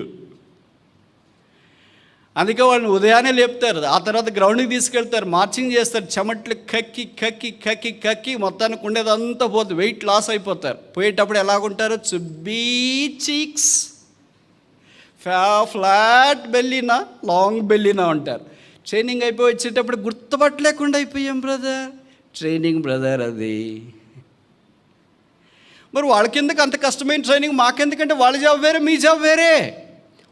అందుకే వాళ్ళని ఉదయాన్నే లేపుతారు. ఆ తర్వాత గ్రౌండ్కి తీసుకెళ్తారు, మార్చింగ్ చేస్తారు. చెమట్లు కక్కి కక్కి కక్కి కక్కి మొత్తానికి ఉండేదంతా పోతుంది. వెయిట్ లాస్ అయిపోతారు. పోయేటప్పుడు ఎలాగుంటారు? చుబ్బీ చీక్స్, ఫ్లాట్ బెల్లీనా, లాంగ్ బెల్లీనా ఉంటారు. ట్రైనింగ్ అయిపోయి వచ్చేటప్పుడు గుర్తుపట్టలేకుండా అయిపోయాం బ్రదర్. ట్రైనింగ్ బ్రదర్ అది. మరి వాళ్ళకెందుకు అంత కష్టమైన ట్రైనింగ్? మాకెందుకంటే వాళ్ళ జాబ్ వేరే, మీ జాబ్ వేరే.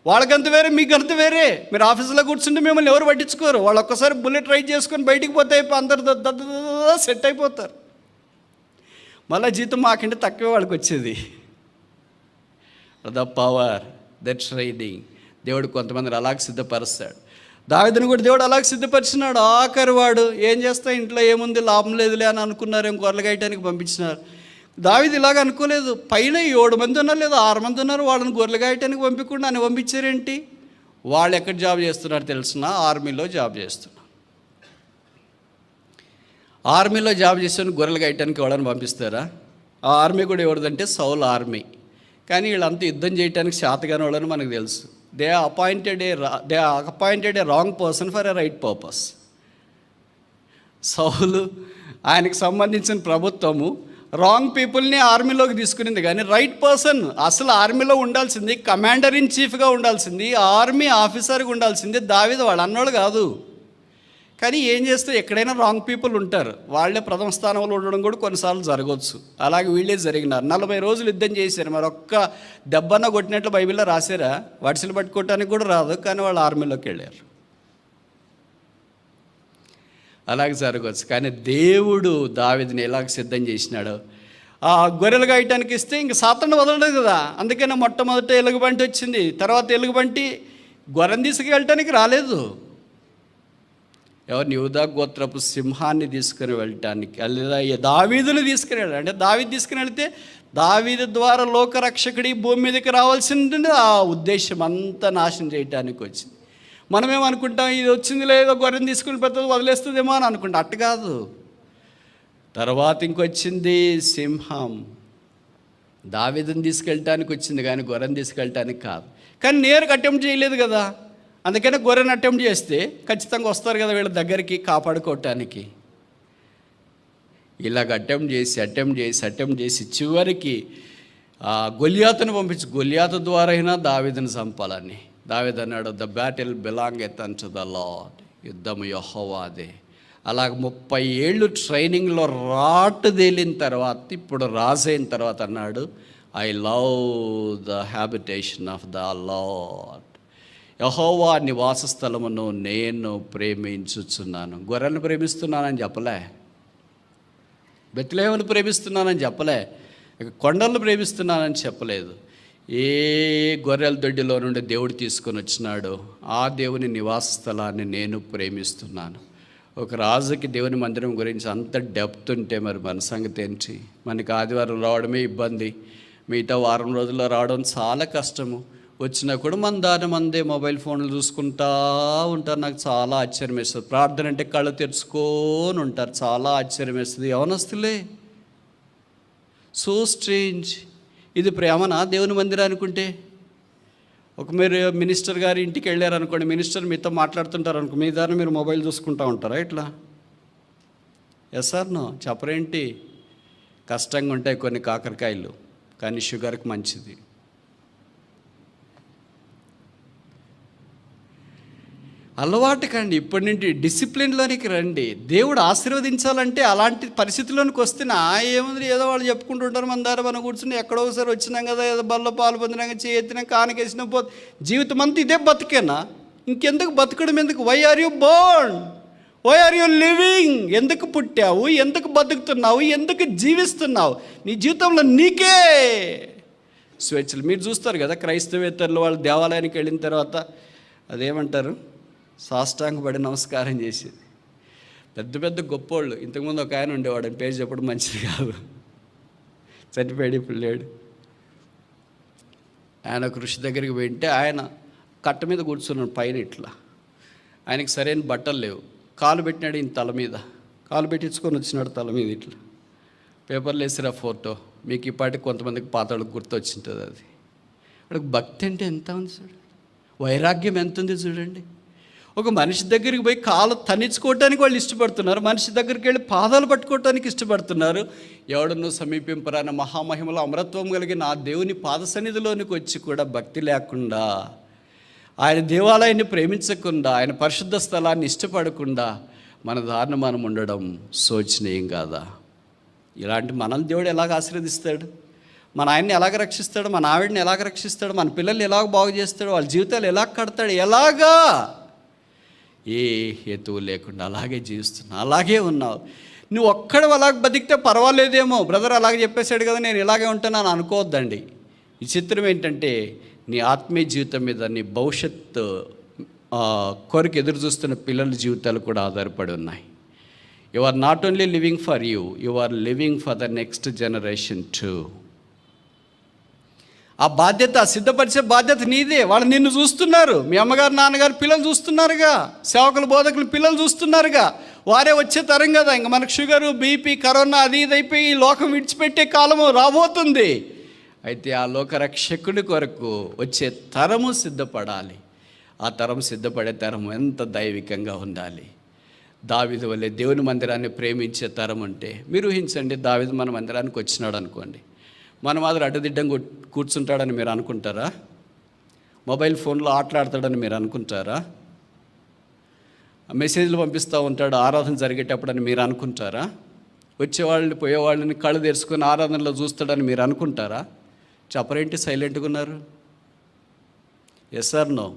వాళ్ళకంత వేరే, మీకు అంత వేరే. మీరు ఆఫీసులో కూర్చుంటే మిమ్మల్ని ఎవరు పట్టించుకోరు. వాళ్ళు ఒక్కసారి బుల్లెట్ రైడ్ చేసుకొని బయటికి పోతే అందరు సెట్ అయిపోతారు. మళ్ళీ జీతం మాకంటే తక్కువే వాళ్ళకి వచ్చేది. The power that training. దేవుడు కొంతమందిని అలాగే సిద్ధపరుస్తాడు. దావీదును కూడా దేవుడు అలాగే సిద్ధపరిచినాడు. ఆఖరి వాడు ఏం చేస్తా, ఇంట్లో ఏముంది లాభం లేదులే అని అనుకున్నారేమో, గొర్రెలు గాయటానికి పంపించినారు. దావీదు ఇలాగ అనుకోలేదు. పైన 7 మంది ఉన్నారు, లేదా 6 మంది ఉన్నారు, వాళ్ళని గొర్రెలు గాయటానికి పంపించకుండా అని పంపించారేంటి? వాళ్ళు ఎక్కడ జాబ్ చేస్తున్నారు తెలిసిన? ఆర్మీలో జాబ్ చేస్తున్నారు. ఆర్మీలో జాబ్ చేస్తున్న గొర్రెలు గాయటానికి వాళ్ళని పంపిస్తారా? ఆ ఆర్మీ కూడా ఎవరిదంటే సౌల్ ఆర్మీ. కానీ వీళ్ళంతా యుద్ధం చేయడానికి శాతగాని వాళ్ళని మనకు తెలుసు. They appointed a wrong person for a right purpose. Saulu, ఆయనకు సంబంధించిన ప్రభుత్వము రాంగ్ పీపుల్ని ఆర్మీలోకి తీసుకునింది. కానీ రైట్ పర్సన్, అసలు ఆర్మీలో ఉండాల్సింది, కమాండర్ ఇన్ చీఫ్గా ఉండాల్సింది, ఆర్మీ ఆఫీసర్గా ఉండాల్సింది దావీదు. వాళ్ళు అన్నోళ్ళు కాదు. కానీ ఏం చేస్తే ఎక్కడైనా రాంగ్ పీపుల్ ఉంటారు. వాళ్ళే ప్రథమ స్థానంలో ఉండడం కూడా కొన్నిసార్లు జరగవచ్చు. అలాగే వీళ్ళే జరిగినారు. 40 రోజులు యుద్ధం చేశారు. మరి ఒక్క దెబ్బన్న కొట్టినట్లు బైబిల్లో రాశారా? వడిసెలు పట్టుకోవటానికి కూడా రాదు, కానీ వాళ్ళు ఆర్మీలోకి వెళ్ళారు. అలాగే జరగవచ్చు. కానీ దేవుడు దావీదుని ఎలాగ సిద్ధం చేసినాడో, ఆ గొర్రెలు గాయటానికి ఇస్తే ఇంక సాతాను వదలలేదు కదా. అందుకనే మొట్టమొదట ఎలుగుబంటి వచ్చింది. తర్వాత ఎలుగుబంటి గొర్రెను తీసుకువెళ్ళటానికి రాలేదు. ఎవరిని? యూదా గోత్రపు సింహాన్ని తీసుకుని వెళ్ళటానికి, లేదా దావీదుని తీసుకుని వెళ్ళాలి. అంటే దావీదు తీసుకుని వెళితే దావీదు ద్వారా లోకరక్షకుడి భూమి మీదకి రావాల్సింది. ఆ ఉద్దేశం అంతా నాశనం చేయటానికి వచ్చింది. మనమేమనుకుంటాం, ఇది వచ్చింది లేదో గొర్రెని తీసుకుని పెద్దది వదిలేస్తుందేమో అని అనుకుంటాం. అట్టు కాదు. తర్వాత ఇంకొచ్చింది సింహం. దావీదుని తీసుకెళ్ళటానికి వచ్చింది కానీ గొర్రెని తీసుకెళ్ళటానికి కాదు. కానీ నేరుగా అటెంప్ట్ చేయలేదు కదా. అందుకనే గొర్రెని అటెంప్ట్ చేస్తే ఖచ్చితంగా వస్తారు కదా వీళ్ళ దగ్గరికి కాపాడుకోవటానికి. ఇలాగ అటెంప్ట్ చేసి చివరికి గొల్యాతును పంపించి, గొల్యాతు ద్వారా అయినా దావీదుని చంపాలని. దావీదు అన్నాడు, ద బ్యాటిల్ బిలాంగెత్ అన్టు ద లార్డ్, యుద్ధము యెహోవాదే. అలాగ 30 ఏళ్ళు ట్రైనింగ్లో రాటు తేలిన తర్వాత, ఇప్పుడు రాజైన తర్వాత అన్నాడు, I love the habitation of the Lord, Yehova నివాస స్థలమును నేను ప్రేమించుచున్నాను. గొర్రెలను ప్రేమిస్తున్నానని చెప్పలే, బెత్లెహేమును ప్రేమిస్తున్నానని చెప్పలే, కొండలను ప్రేమిస్తున్నానని చెప్పలేదు. ఏ గొర్రెల దొడ్డిలో నుండి దేవుడు తీసుకొని వచ్చినాడో ఆ దేవుని నివాస స్థలాన్ని నేను ప్రేమిస్తున్నాను. ఒక రాజుకి దేవుని మందిరం గురించి అంత డెప్త్ ఉంటే మరి మన సంగతి ఏంటి? మనకి ఆదివారం రావడమే ఇబ్బంది, మిగతా వారం రోజుల్లో రావడం చాలా కష్టము. వచ్చినా కూడా మన దాని మందే మొబైల్ ఫోన్లు చూసుకుంటా ఉంటారు. నాకు చాలా ఆశ్చర్యం వేస్తుంది. ప్రార్థన అంటే కళ్ళు తెరుచుకొని ఉంటారు, చాలా ఆశ్చర్యం వేస్తుంది. యవనస్తులే, సో స్ట్రేంజ్. ఇది ప్రేమనా దేవుని మందిరానికి ఉంటే? ఒక మీరు మినిస్టర్ గారి ఇంటికి వెళ్ళారనుకోండి, మినిస్టర్ మీతో మాట్లాడుతుంటారు అనుకో, మీ దాన్ని మీరు మొబైల్ చూసుకుంటూ ఉంటారా ఇట్లా? ఎస్ సార్ నో చెప్పరేంటి? కష్టంగా ఉంటాయి కొన్ని కాకరకాయలు, కానీ షుగర్కి మంచిది. అలవాటు కండి, ఇప్పటి నుండి డిసిప్లిన్లోనికి రండి. దేవుడు ఆశీర్వదించాలంటే అలాంటి పరిస్థితుల్లోనికి వస్తే ఏముంది, ఏదో వాళ్ళు చెప్పుకుంటూ ఉంటారు, మన దారి మనం కూర్చుని ఎక్కడో ఒకసారి వచ్చినాం కదా, ఏదో బల్లో పాలు పొందినాక చేతినా కానికేసిన జీవితం అంతా ఇదే బతికేనా? ఇంకెందుకు బతకడం ఎందుకు? Why are you born? Why are you living? ఎందుకు పుట్టావు? ఎందుకు బతుకుతున్నావు? ఎందుకు జీవిస్తున్నావు? నీ జీవితంలో నీకే స్వేచ్ఛలు. మీరు చూస్తారు కదా క్రైస్తవేతరులు వాళ్ళు దేవాలయానికి వెళ్ళిన తర్వాత అదేమంటారు, సాష్టాంగపడి నమస్కారం చేసేది. పెద్ద పెద్ద గొప్పోళ్ళు. ఇంతకుముందు ఒక ఆయన ఉండేవాడు, పేరు చెప్పడం మంచిది కాదు, చనిపోయాడు, ఇప్పుడు లేడు. ఆయన కృషి దగ్గరికి వెంటే ఆయన కట్ట మీద కూర్చున్నాడు పైన ఇట్లా. ఆయనకి సరైన బట్టలు లేవు, కాలు పెట్టినాడు ఈయన తల మీద, కాలు పెట్టించుకొని వచ్చినాడు తల మీద ఇట్లా. పేపర్లు వేసిరా ఫోటో, మీకు ఇప్పటికి కొంతమందికి పాతలకు గుర్తొచ్చింటుంది. అది అక్కడికి భక్తి అంటే ఎంత ఉంది చూడండి, వైరాగ్యం ఎంత ఉంది చూడండి. ఒక మనిషి దగ్గరికి పోయి కాలు తనించుకోవటానికి వాళ్ళు ఇష్టపడుతున్నారు, మనిషి దగ్గరికి వెళ్ళి పాదాలు పట్టుకోవటానికి ఇష్టపడుతున్నారు. ఎవడను సమీపింపరాన మహామహిమలో అమరత్వం కలిగిన ఆ దేవుని పాద సన్నిధిలోనికి వచ్చి కూడా భక్తి లేకుండా, ఆయన దేవాలయాన్ని ప్రేమించకుండా, ఆయన పరిశుద్ధ స్థలాన్ని ఇష్టపడకుండా మన దారిన మనం ఉండడం శోచనీయం కాదా? ఇలాంటి మనల్ని దేవుడు ఎలాగ ఆశీర్వదిస్తాడు? మన ఆయన్ని ఎలాగ రక్షిస్తాడు? మన ఆవిడని ఎలాగ రక్షిస్తాడు? మన పిల్లల్ని ఎలాగ బాగు చేస్తాడు? వాళ్ళ జీవితాలు ఎలా కడతాడు? ఎలాగా? ఏ హేతువు లేకుండా అలాగే జీవిస్తున్నావు, అలాగే ఉన్నావు. నువ్వు ఒక్కడ అలాగ బతికితే పర్వాలేదేమో, బ్రదర్ అలాగే చెప్పేశాడు కదా నేను ఇలాగే ఉంటానని అనుకోవద్దండి. విచిత్రం ఏంటంటే నీ ఆత్మీయ జీవితం మీద, నీ భవిష్యత్తు కొరకు ఎదురు చూస్తున్న పిల్లల జీవితాలు కూడా ఆధారపడి ఉన్నాయి. You are not only living for you, you are living for the next generation too. ఆ బాధ్యత, సిద్ధపరిచే బాధ్యత నీదే. వాళ్ళు నిన్ను చూస్తున్నారు, మీ అమ్మగారు నాన్నగారు పిల్లలు చూస్తున్నారుగా, సేవకులు బోధకులు పిల్లలు చూస్తున్నారుగా. వారే వచ్చే తరం కదా. ఇంకా మనకు షుగరు, బీపీ, కరోనా అది ఇది అయిపోయి ఈ లోకం విడిచిపెట్టే కాలము రాబోతుంది. అయితే ఆ లోకరక్షకుడి కొరకు వచ్చే తరము సిద్ధపడాలి. ఆ తరం సిద్ధపడే తరం ఎంత దైవికంగా ఉండాలి. దావీదు వల్లే దేవుని మందిరాన్ని ప్రేమించే తరం ఉంటే మీరు ఊహించండి. దావీదు మన మందిరానికి వచ్చినాడు అనుకోండి, మన మాదిరి అడ్డదిడ్డం కూర్చుంటాడని మీరు అనుకుంటారా? మొబైల్ ఫోన్లో ఆటలాడతాడని మీరు అనుకుంటారా? మెసేజ్లు పంపిస్తూ ఉంటాడు ఆరాధన జరిగేటప్పుడని మీరు అనుకుంటారా? వచ్చేవాళ్ళని పోయేవాళ్ళని కళ్ళు తెరుచుకొని ఆరాధనలో చూస్తాడని మీరు అనుకుంటారా? చెప్పరేంటి సైలెంట్గా ఉన్నారు? Yes or no?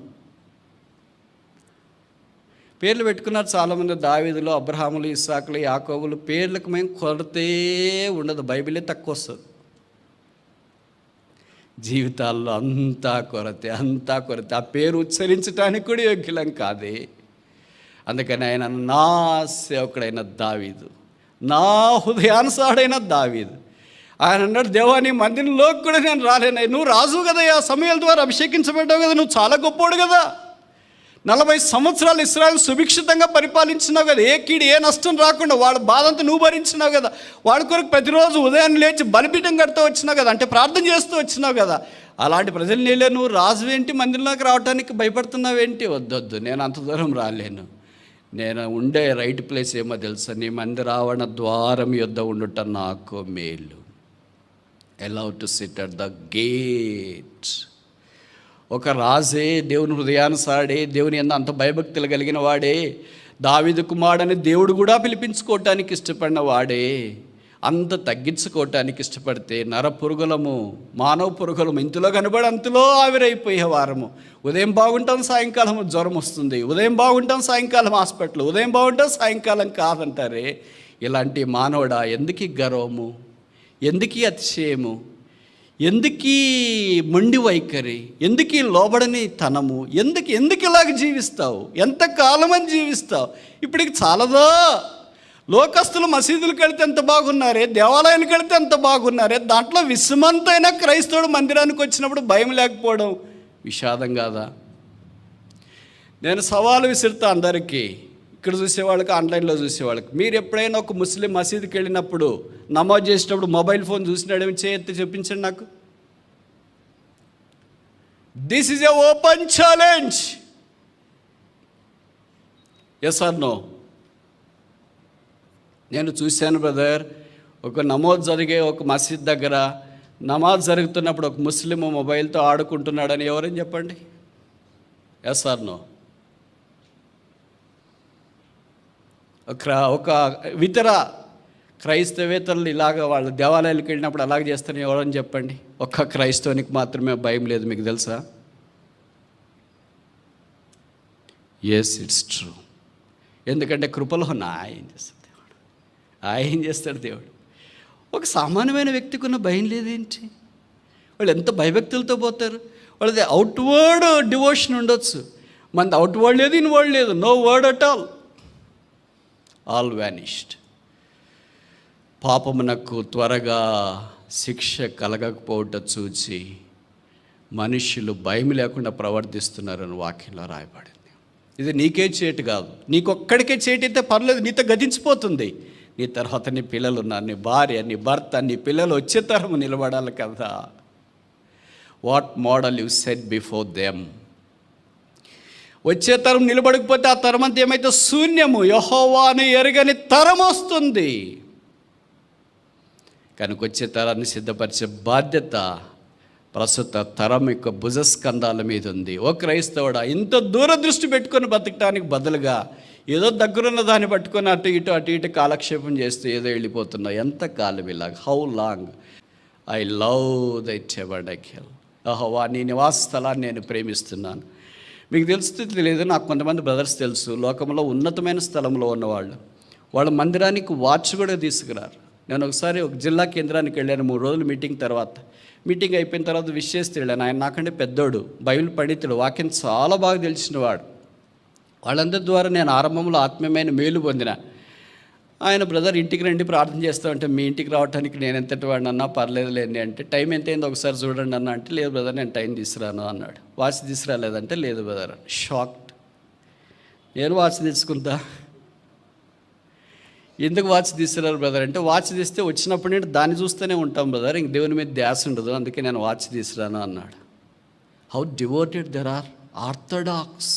పేర్లు పెట్టుకున్నారు చాలామంది, దావీదులు, అబ్రహాములు, ఇస్సాకులు, యాకోబులు. పేర్లకు మేము కొరతే ఉండదు, బైబిలే తక్కువ వస్తుంది. జీవితాల్లో అంతా కొరతే, అంతా కొరతే. ఆ పేరు ఉచ్చరించడానికి కూడా యోగ్యులం కాదే. అందుకని ఆయన నా సేవకుడైన దావీదు, నా హృదయానుసారుడైన దావీదు. ఆయన అన్నాడు, దేవా నీ మందిరంలోకి కూడా నేను రాలేను. నువ్వు రాజు కదా, ఆ సమయాల ద్వారా అభిషేకించబడ్డావు కదా, నువ్వు చాలా గొప్పోడు కదా, 40 సంవత్సరాలు ఇశ్రాయేలు సుభిక్షితంగా పరిపాలించినావు కదా, ఏ కీడు ఏ నష్టం రాకుండా వాళ్ళ బాధంతా నువ్వు భరించినావు కదా, వాళ్ళ కొరకు ప్రతిరోజు ఉదయాన్నే లేచి బలిపీఠం కడుతూ వచ్చినావు కదా, అంటే ప్రార్థన చేస్తూ వచ్చినావు కదా. అలాంటి ప్రజలు నీళ్ళే నువ్వు రాజు ఏంటి, మందిరంలోకి రావడానికి భయపడుతున్నావేంటి? వద్దొద్దు, నేను అంత దూరం రాలేను. నేను ఉండే రైట్ ప్లేస్ ఏమో తెలుసా, నీ మందిర ఆవరణ ద్వారం యొద్ద ఉండుట నాకు మేలు. Allow to SIT at the gate. ఒక రాజే, దేవుని హృదయానుసారుడే, దేవుని యందు అంత భయభక్తులు కలిగిన వాడే, దావీదు కుమారుడని దేవుడు కూడా పిలిపించుకోవటానికి ఇష్టపడిన వాడే అంత తగ్గించుకోవటానికి ఇష్టపడితే నర పురుగులము, మానవ పురుగులము ఇంతలో కనబడి అంతలో ఆవిరైపోయే వారము. ఉదయం బాగుంటాం, సాయంకాలం జ్వరం వస్తుంది, ఉదయం బాగుంటాం, సాయంకాలం హాస్పిటల్, ఉదయం బాగుంటాం, సాయంకాలం కాదంటారే. ఇలాంటి మానవుడా, ఎందుకీ గర్వము, ఎందుకీ అతిశయము, ఎందుకీ మొండి వైఖరి, ఎందుకీ లోబడని తనము, ఎందుకు ఇలాగ జీవిస్తావు, ఎంతకాలమని జీవిస్తావు? ఇప్పటికి చాలదా? లోకస్తులు మసీదులకు వెళితే ఎంత బాగున్నారే, దేవాలయానికి వెళితే ఎంత బాగున్నారే, దాంట్లో విస్మంతైన క్రైస్తవుడు మందిరానికి వచ్చినప్పుడు భయం లేకపోవడం విషాదం కాదా? నేను సవాలు విసురుతా అందరికీ, ఇక్కడ చూసేవాళ్ళకి, ఆన్లైన్లో చూసేవాళ్ళకి. మీరు ఎప్పుడైనా ఒక ముస్లిం మసీదుకి వెళ్ళినప్పుడు నమాజ్ చేసేటప్పుడు మొబైల్ ఫోన్ చూసినాడేమి చేయెత్తి చూపించండి నాకు. This is a open challenge. Yes or no? నేను చూశాను బ్రదర్, ఒక నమాజ్ జరిగే ఒక మసీద్ దగ్గర నమాజ్ జరుగుతున్నప్పుడు ఒక ముస్లిం మొబైల్తో ఆడుకుంటున్నాడని ఎవరని చెప్పండి. Yes or no? ఒక ఇతర క్రైస్తవేతరులు ఇలాగ వాళ్ళ దేవాలయాలకు వెళ్ళినప్పుడు అలాగ చేస్తారని ఎవరని చెప్పండి. ఒక్క క్రైస్తవునికి మాత్రమే భయం లేదు, మీకు తెలుసా? Yes, it's true. ఎందుకంటే కృపలో ఆయన చేస్తాడు దేవుడు, ఆయన చేస్తాడు దేవుడు. ఒక సామాన్యమైన వ్యక్తికి ఉన్న భయం లేదేంటి? వాళ్ళు ఎంత భయభక్తులతో పోతారు. వాళ్ళది అవుట్వర్డ్ డివోషన్ ఉండొచ్చు, మనది అవుట్వర్డ్ లేదు, ఇన్వర్డ్ లేదు, no word at all vanished. పాపమునకు త్వరగా శిక్ష కలగకపోవట చూచి మనుష్యులు భయం లేకుండా ప్రవర్తిస్తున్నారని వాక్యంలో రాయబడింది. ఇది నీకే చేటు కాదు, నీకొక్కడికే చేటు అయితే పర్లేదు, నీతో గతించిపోతుంది. నీ తర్వాత నీ పిల్లలు ఉన్నారు, నీ భార్య, నీ భర్త, నీ పిల్లలు వచ్చే తరం నిలబడాలి కదా. What model you set before them. వచ్చే తరం నిలబడకపోతే ఆ తరం అంతా ఏమైతే శూన్యము, యెహోవాను ఎరగని తరం వస్తుంది. కనుక వచ్చే తరాన్ని సిద్ధపరిచే బాధ్యత ప్రస్తుత తరం యొక్క భుజస్కంధాల మీద ఉంది. ఓ క్రైస్తవుడా, ఇంత దూరదృష్టి పెట్టుకొని బతకటానికి బదులుగా ఏదో దగ్గరున్న దాన్ని పట్టుకొని అటు ఇటు కాలక్షేపం చేస్తూ ఏదో వెళ్ళిపోతున్నావు. ఎంత కాలం ఇలాగ? How long? I love the tabernacle. Yehova, నీ నివాస స్థలాన్ని నేను ప్రేమిస్తున్నాను. మీకు తెలుస్తుంది తెలియదు, నాకు కొంతమంది బ్రదర్స్ తెలుసు, లోకంలో ఉన్నతమైన స్థలంలో ఉన్నవాళ్ళు. వాళ్ళ మందిరానికి వాచ్ కూడా తీసుకురారు. నేను ఒకసారి ఒక జిల్లా కేంద్రానికి వెళ్ళాను 3 రోజులు మీటింగ్ అయిపోయిన తర్వాత విష్ చేస్తే వెళ్ళాను. ఆయన నాకంటే పెద్దోడు, బైబిల్ పండితుడు, వాక్యం చాలా బాగా తెలిసినవాడు. వాళ్ళందరి ద్వారా నేను ఆరంభంలో ఆత్మీయమైన మేలు పొందిన. ఆయన బ్రదర్ ఇంటికి రండి ప్రార్థన చేస్తామంటే, మీ ఇంటికి రావడానికి నేను ఎంతటి వాడిని అన్నా పర్లేదులేండి అంటే, టైం ఎంత అయిందో ఒకసారి చూడండి అన్న అంటే, లేదు బ్రదర్ నేను టైం తీసుకురాను అన్నాడు. వాచ్ తీసుకురాలేదంటే, లేదు బ్రదర్. షాక్డ్. నేను వాచ్ తీసుకుంటా, ఎందుకు వాచ్ తీసుకురారు బ్రదర్ అంటే, వాచ్ తీస్తే వచ్చినప్పటి నుండి దాన్ని చూస్తూనే ఉంటాం బ్రదర్, ఇంక దేవుని మీద ధ్యాస ఉండదు, అందుకే నేను వాచ్ తీసుకురాను అన్నాడు. How devoted there are orthodox,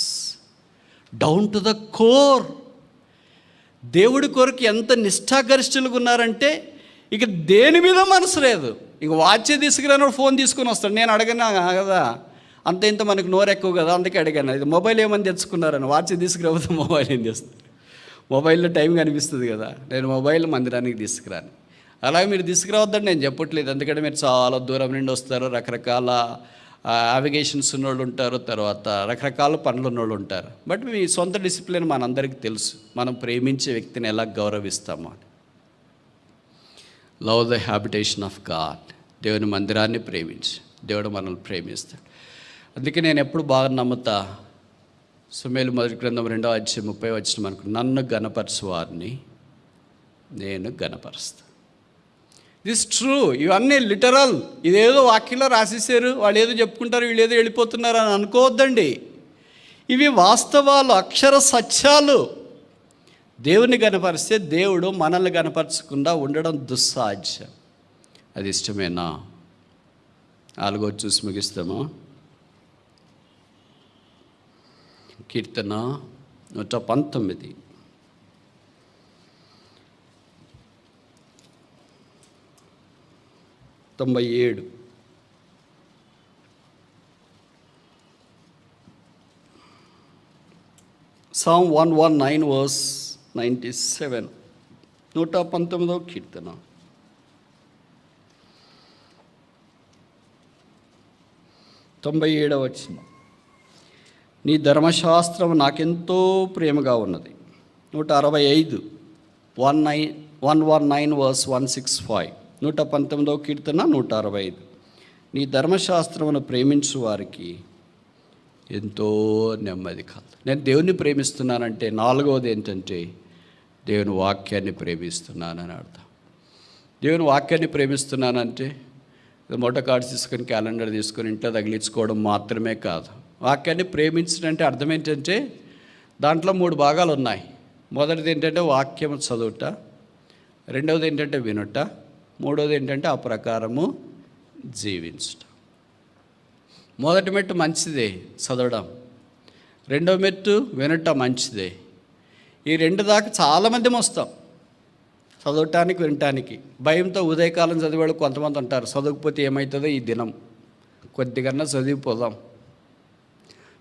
down to the core. దేవుడి కొరకు ఎంత నిష్ఠాగరిష్ఠులుగా ఉన్నారంటే ఇక దేని మీద మనసు లేదు. ఇక వాచ్ తీసుకురాను, ఫోన్ తీసుకొని వస్తాడు. నేను అడగనా కదా, అంత ఇంత మనకు నోరు ఎక్కువ కదా, అందుకే అడిగాను. ఇది మొబైల్ ఏమని తెచ్చుకున్నారని. వాచ్ తీసుకురాకపోతే మొబైల్ ఏం చేస్తారు? మొబైల్లో టైం కనిపిస్తుంది కదా. నేను మొబైల్ మందిరానికి తీసుకురాను. అలాగే మీరు తీసుకురావద్దని నేను చెప్పట్లేదు, ఎందుకంటే మీరు చాలా దూరం నుండి వస్తారు, రకరకాల అవిగేషన్స్ ఉన్నోళ్ళు ఉంటారు, తర్వాత రకరకాల పనులు ఉన్నోళ్ళు ఉంటారు. బట్ మీ సొంత డిసిప్లిన్ మనందరికీ తెలుసు, మనం ప్రేమించే వ్యక్తిని ఎలా గౌరవిస్తామో అని. Love the habitation of God. దేవుని మందిరాన్ని ప్రేమించి దేవుడు మనల్ని ప్రేమిస్తాడు. అందుకే నేను ఎప్పుడు బాగా నమ్ముతా, సమూయేలు మొదటి గ్రంథం 2వ అధ్యాయం 30వ వచనం మనకు, నన్ను గణపరచు వారిని నేను గణపరుస్తాను. This true. ఇవన్నీ లిటరల్. ఇదేదో వాక్యంలో రాసేసారు, వాళ్ళు ఏదో చెప్పుకుంటారు, వీళ్ళు ఏదో వెళ్ళిపోతున్నారు అని అనుకోవద్దండి. ఇవి వాస్తవాలు, అక్షర సత్యాలు. దేవుని గణపరిస్తే దేవుడు మనల్ని గణపరచకుండా ఉండడం దుస్సాధ్యం. అది ఇష్టమేనా? 4వ చూసి ముగిస్తాము. కీర్తన 119. Psalm 119 verse 97. 119వ కీర్తన. తొంభై 97వ వచనం. నీ ధర్మశాస్త్రం నాకెంతో ప్రేమగా ఉన్నది. 165. 119 verse 165. 119వ కీర్తన 165. నీ ధర్మశాస్త్రమును ప్రేమించు వారికి ఎంతో నెమ్మది కలదు. నేను దేవుని ప్రేమిస్తున్నానంటే నాలుగవది ఏంటంటే దేవుని వాక్యాన్ని ప్రేమిస్తున్నానని అర్థం. దేవుని వాక్యాన్ని ప్రేమిస్తున్నానంటే మొట్ట కార్డు తీసుకొని క్యాలెండర్ తీసుకొని ఇంట్లో తగిలించుకోవడం మాత్రమే కాదు. వాక్యాన్ని ప్రేమించడం అంటే అర్థం ఏంటంటే దాంట్లో 3 భాగాలు ఉన్నాయి. మొదటిది ఏంటంటే వాక్యం చదువుట, రెండవది ఏంటంటే వినుట, మూడవది ఏంటంటే ఆ ప్రకారము జీవించటం. మొదటి మెట్టు మంచిదే చదవడం, రెండవ మెట్టు వినటం మంచిదే. ఈ 2 దాకా చాలామంది వస్తాం చదవటానికి వినటానికి. భయంతో ఉదయకాలం చదివాడు కొంతమంది ఉంటారు, చదవకపోతే ఏమవుతుందో ఈ దినం కొద్దిగా చదివిపోదాం,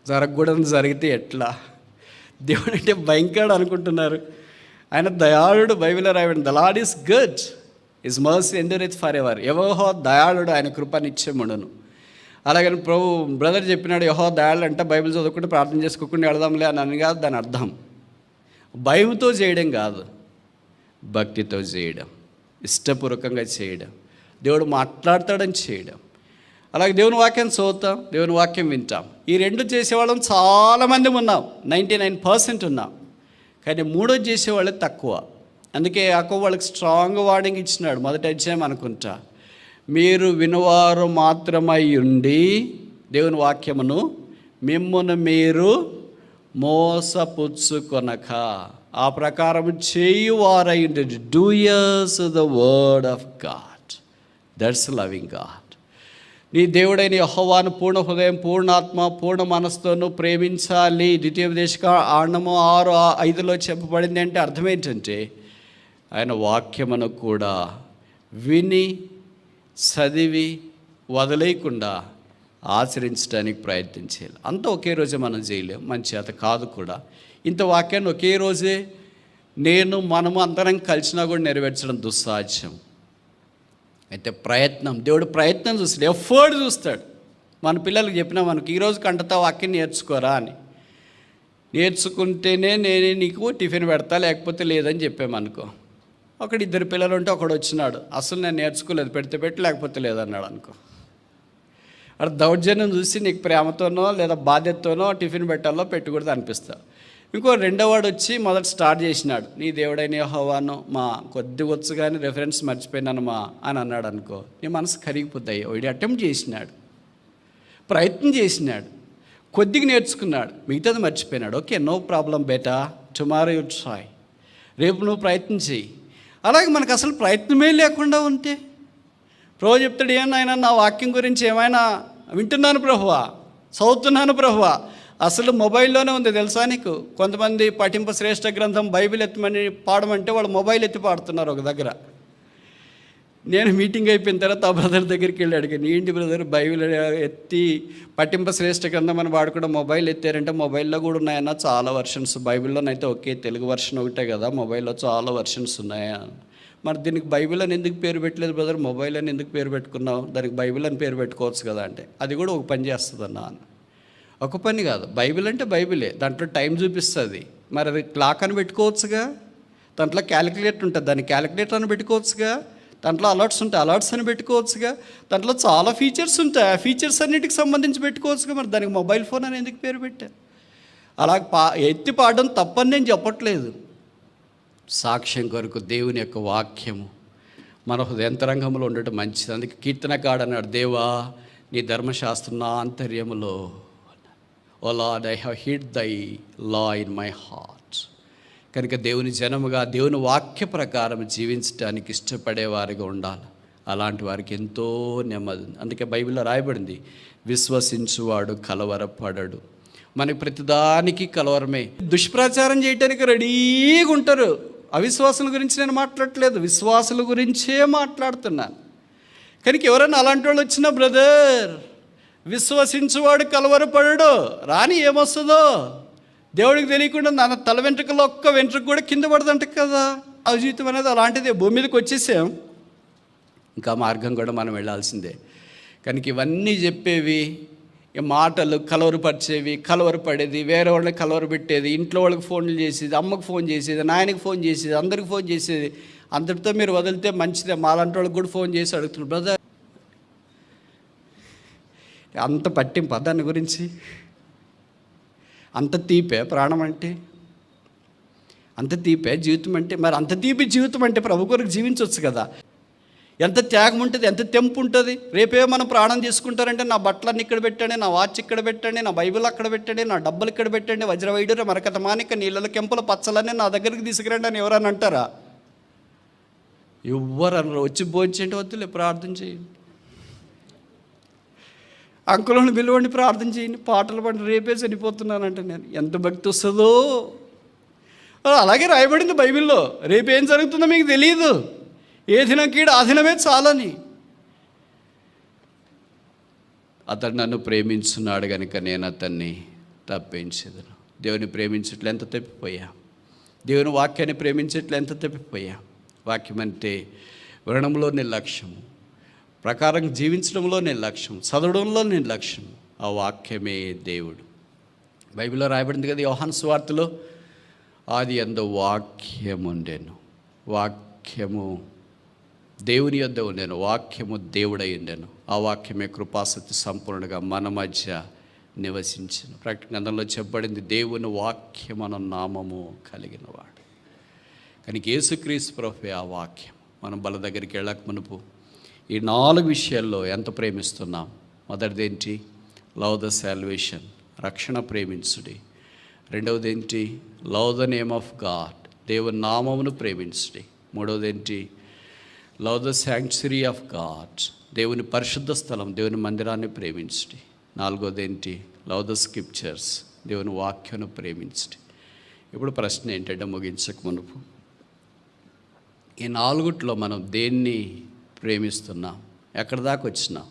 జరగకూడదు జరిగితే ఎట్లా, దేవుడు అంటే భయంకరుడు అనుకుంటున్నారు. ఆయన దయాళుడు. బైబిల్లో రాయబడింది, the Lord is good, his mercy endureth for ever. Yehova దయాళుడు, ఆయన కృప నిత్యముండును. అలాగని బ్రదర్ చెప్పినాడు, యెహోవా దయాళుడు అంటే బైబిల్ చదువుకుంటే ప్రార్థన చేసుకోకుండా వెళదాంలే అని కాదు దాని అర్థం. భయంతో చేయడం కాదు, భక్తితో చేయడం, ఇష్టపూర్వకంగా చేయడం, దేవుడు మాట్లాడతాడని చేయడం. అలాగే దేవుని వాక్యం చదువుతాం, దేవుని వాక్యం వింటాం. ఈ 2 చేసేవాళ్ళం చాలామంది ఉన్నాం, 99% ఉన్నాం. కానీ 3వ చేసేవాళ్ళే తక్కువ. అందుకే యాకోబు వాళ్ళకి స్ట్రాంగ్ వార్నింగ్ ఇచ్చినాడు. మొదటి అధ్యాయం అనుకుంటా, మీరు వినువారు మాత్రమై ఉండి దేవుని వాక్యమును మిమ్మును మీరు మోసపుచ్చుకొనక ఆ ప్రకారం చేయువారై ఉండండి. Doers the word of God, that's loving God. నీ దేవుడైన యెహోవాను పూర్ణ హృదయం, పూర్ణాత్మ, పూర్ణ మనసుతోనూ ప్రేమించాలి. ద్వితీయోపదేశకాండము 6:5లో చెప్పబడింది. అంటే అర్థం ఏంటంటే ఆయన వాక్యమును కూడా విని చదివి వదిలేయకుండా ఆచరించడానికి ప్రయత్నించాలి. అంతా ఒకే రోజే మనం చేయలేం, మన చేత కాదు కూడా. ఇంత వాక్యాన్ని ఒకే రోజే మనము అందరం కలిసినా కూడా నెరవేర్చడం దుస్సాధ్యం. అయితే ప్రయత్నం, దేవుడు ప్రయత్నం చూస్తాడు, ఎఫర్ట్ చూస్తాడు. మన పిల్లలకు చెప్పినా మనకు ఈరోజు కంటతా వాక్యం నేర్చుకోరా అని, నేర్చుకుంటేనే నేనే నీకు టిఫిన్ పెడతా లేకపోతే లేదని చెప్పామనుకో. 1-2 పిల్లలు ఉంటే ఒకడు వచ్చినాడు, అసలు నేను నేర్చుకోలేదు, పెడితే పెట్టి లేకపోతే లేదన్నాడు అనుకో. అక్కడ దౌర్జన్యం చూసి నీకు ప్రేమతోనో లేదా బాధ్యతతోనో టిఫిన్ పెట్టాలో పెట్టకూడదు అనిపిస్తావు. ఇంకో 2వ వచ్చి మొదట స్టార్ట్ చేసినాడు, నీ దేవుడైన యెహోవాను మా కొద్దిగా వచ్చు కానీ రెఫరెన్స్ మర్చిపోయినాను మా అని అన్నాడు అనుకో. నీ మనసు కరిగిపోతాయి. వీడు అటెంప్ట్ చేసినాడు, ప్రయత్నం చేసినాడు, కొద్దిగా నేర్చుకున్నాడు, మిగతాది మర్చిపోయినాడు. ఓకే, నో ప్రాబ్లం బేటా, టుమారో యు ట్రై, రేపు నువ్వు ప్రయత్నం చేయి. అలాగే మనకు అసలు ప్రయత్నమే లేకుండా ఉంటే ప్రభు చెప్తాడు, ఏమైనా నా వాక్యం గురించి ఏమైనా వింటున్నాను ప్రభువా, చదువుతున్నాను ప్రభువా, అసలు మొబైల్లోనే ఉంది తెలుసా నీకు. కొంతమంది పఠింప శ్రేష్ఠ గ్రంథం బైబిల్ ఎత్తమని పాడమంటే వాళ్ళు మొబైల్ ఎత్తి పాడుతున్నారు ఒక దగ్గర. నేను మీటింగ్ అయిపోయిన తర్వాత ఆ బ్రదర్ దగ్గరికి వెళ్ళి అడిగాను, ఏంటి బ్రదర్ బైబిల్ ఎత్తి పఠింప శ్రేష్ఠ గ్రంథం అని వాడు కూడా మొబైల్ ఎత్తారంటే మొబైల్లో కూడా ఉన్నాయన్నా చాలా వర్షన్స్. బైబిల్లోనైతే ఒకే తెలుగు వర్షన్ ఒకటే కదా, మొబైల్లో చాలా వర్షన్స్ ఉన్నాయా. మరి దీనికి బైబిల్ అని ఎందుకు పేరు పెట్టలేదు బ్రదర్, మొబైల్ అని ఎందుకు పేరు పెట్టుకున్నావు, దానికి బైబిల్ అని పేరు పెట్టుకోవచ్చు కదా అంటే, అది కూడా ఒక పని చేస్తుందన్నా అని. ఒక పని కాదు, బైబిల్ అంటే బైబిలే, దాంట్లో టైం చూపిస్తుంది. మరి అది క్లాక్ అని పెట్టుకోవచ్చుగా, దాంట్లో క్యాలిక్యులేటర్ ఉంటుంది, దాన్ని క్యాలిక్యులేటర్ అని పెట్టుకోవచ్చుగా, దాంట్లో అలర్ట్స్ ఉంటాయి, అలర్ట్స్ అని పెట్టుకోవచ్చుగా, దాంట్లో చాలా ఫీచర్స్ ఉంటాయి, ఆ ఫీచర్స్ అన్నిటికి సంబంధించి పెట్టుకోవచ్చుగా. మరి దానికి మొబైల్ ఫోన్ అని ఎందుకు పేరు పెట్టారు? అలా ఎత్తి పాడడం తప్పని నేను చెప్పట్లేదు. సాక్ష్యం కొరకు దేవుని యొక్క వాక్యము మన హృదయంతరంగంలో ఉండటం మంచిది. అందుకే కీర్తనకాడు అన్నాడు, దేవా నీ ధర్మశాస్త్రం నా ఆంతర్యములో, ఓ లార్డ్ ఐ హ్యావ్ హిడ్ దై లా ఇన్ మై హార్ట్. కనుక దేవుని జనముగా దేవుని వాక్య ప్రకారం జీవించడానికి ఇష్టపడేవారిగా ఉండాలి. అలాంటి వారికి ఎంతో నెమ్మది. అందుకే బైబిల్లో రాయబడింది, విశ్వసించువాడు కలవరపడడు. మనకి ప్రతిదానికి కలవరమే. దుష్ప్రచారం చేయడానికి రెడీగా ఉంటారు. అవిశ్వాసుల గురించి నేను మాట్లాడట్లేదు, విశ్వాసుల గురించే మాట్లాడుతున్నాను. కనుక ఎవరైనా అలాంటి వాళ్ళు వచ్చినా, బ్రదర్ విశ్వసించువాడు కలవరపడడు, రాని ఏమొస్తుందో దేవుడికి తెలియకుండా నా తల వెంట్రుకలో ఒక్క వెంట్రుక కూడా కింద పడదంట కదా. ఆ జీవితం అనేది అలాంటిదే. భూమి మీదకి వచ్చేసాం, ఇంకా మార్గం కూడా మనం వెళ్ళాల్సిందే. కనుక ఇవన్నీ చెప్పేవి ఈ మాటలు కలవరపరిచేవి, కలవరపడేది, వేరే వాళ్ళకి కలవరపెట్టేది, ఇంట్లో వాళ్ళకి ఫోన్లు చేసేది, అమ్మకు ఫోన్ చేసేది, నాయనకి ఫోన్ చేసేది, అందరికి ఫోన్ చేసేది. అందరితో మీరు వదిలితే మంచిదే. మాలాంటి వాళ్ళకి కూడా ఫోన్ చేసి అడుగుతున్నారు, బ్రదర్ అంత పట్టింప దాని గురించి, అంత తీపే ప్రాణం అంటే, అంత తీపే జీవితం అంటే. మరి అంత తీపి జీవితం అంటే ప్రభు కొరకు జీవించవచ్చు కదా. ఎంత త్యాగం ఉంటుంది, ఎంత తెంపు ఉంటుంది. రేపే మనం ప్రాణం తీసుకుంటారంటే నా బట్టలన్నీ ఇక్కడ పెట్టండి, నా వాచ్ ఇక్కడ పెట్టండి, నా బైబిల్ అక్కడ పెట్టండి, నా డబ్బులు ఇక్కడ పెట్టండి, వజ్రవైడూర మరకత మానిక నీళ్ళలో కెంపుల పచ్చలన్నీ నా దగ్గరికి తీసుకురండి అని ఎవరని అంటారా? ఎవ్వరు అనరు. వచ్చి భోంచేయండి, వద్దులే ప్రార్థన చేయండి, అంకులను పిలవండి, ప్రార్థన చేయండి, పాటలు పాడి రేపే చనిపోతున్నానంటే నేను ఎంత భక్తి వస్తుందో. అలాగే రాయబడింది బైబిల్లో. రేపు ఏం జరుగుతుందో మీకు తెలియదు. ఏ దినం కీడు ఆ దినమే చాలని. అతడు నన్ను ప్రేమించున్నాడు కనుక నేను అతన్ని తప్పించదును. దేవుని ప్రేమించట్లు ఎంత తప్పిపోయా, దేవుని వాక్యాన్ని ప్రేమించట్లు ఎంత తప్పిపోయా. వాక్యం అంటే వినడంలో నిర్లక్ష్యము, ప్రకారం జీవించడంలో నిర్లక్ష్యం, చదవడంలో నిర్లక్ష్యం. ఆ వాక్యమే దేవుడు. బైబిల్లో రాయబడింది కదా యోహాను సువార్తలో, ఆది యందు వాక్యము ఉండెను, వాక్యము దేవుని యొద్ద ఉండెను, వాక్యము దేవుడై ఉండెను, ఆ వాక్యమే కృపాసక్తి సంపూర్ణంగా మన మధ్య నివసించెను. ప్రకటన గ్రంథంలో చెప్పబడింది దేవుని వాక్యం అన్న నామము కలిగినవాడు. కానీ యేసుక్రీస్తు ప్రభువే ఆ వాక్యం. మనం బల దగ్గరికి వెళ్ళక మునుపు ఈ 4 విషయాల్లో ఎంత ప్రేమిస్తున్నాం? మొదటిది ఏంటి? లవ్ ద సాల్వేషన్, రక్షణ ప్రేమించుడి. రెండవది ఏంటి? Love the name of God, దేవుని నామమును ప్రేమించుడి. మూడవది ఏంటి? Love the sanctuary of God, దేవుని పరిశుద్ధ స్థలం, దేవుని మందిరాన్ని ప్రేమించుడి. నాలుగోది ఏంటి? లవ్ ద స్క్రిప్చర్స్, దేవుని వాక్యాన్ని ప్రేమించుడి. ఇప్పుడు ప్రశ్న ఏంటంటే ముగించక మునుపు, ఈ 4 మనం దేన్ని ప్రేమిస్తున్నాం? ఎక్కడి దాకా వచ్చినాం?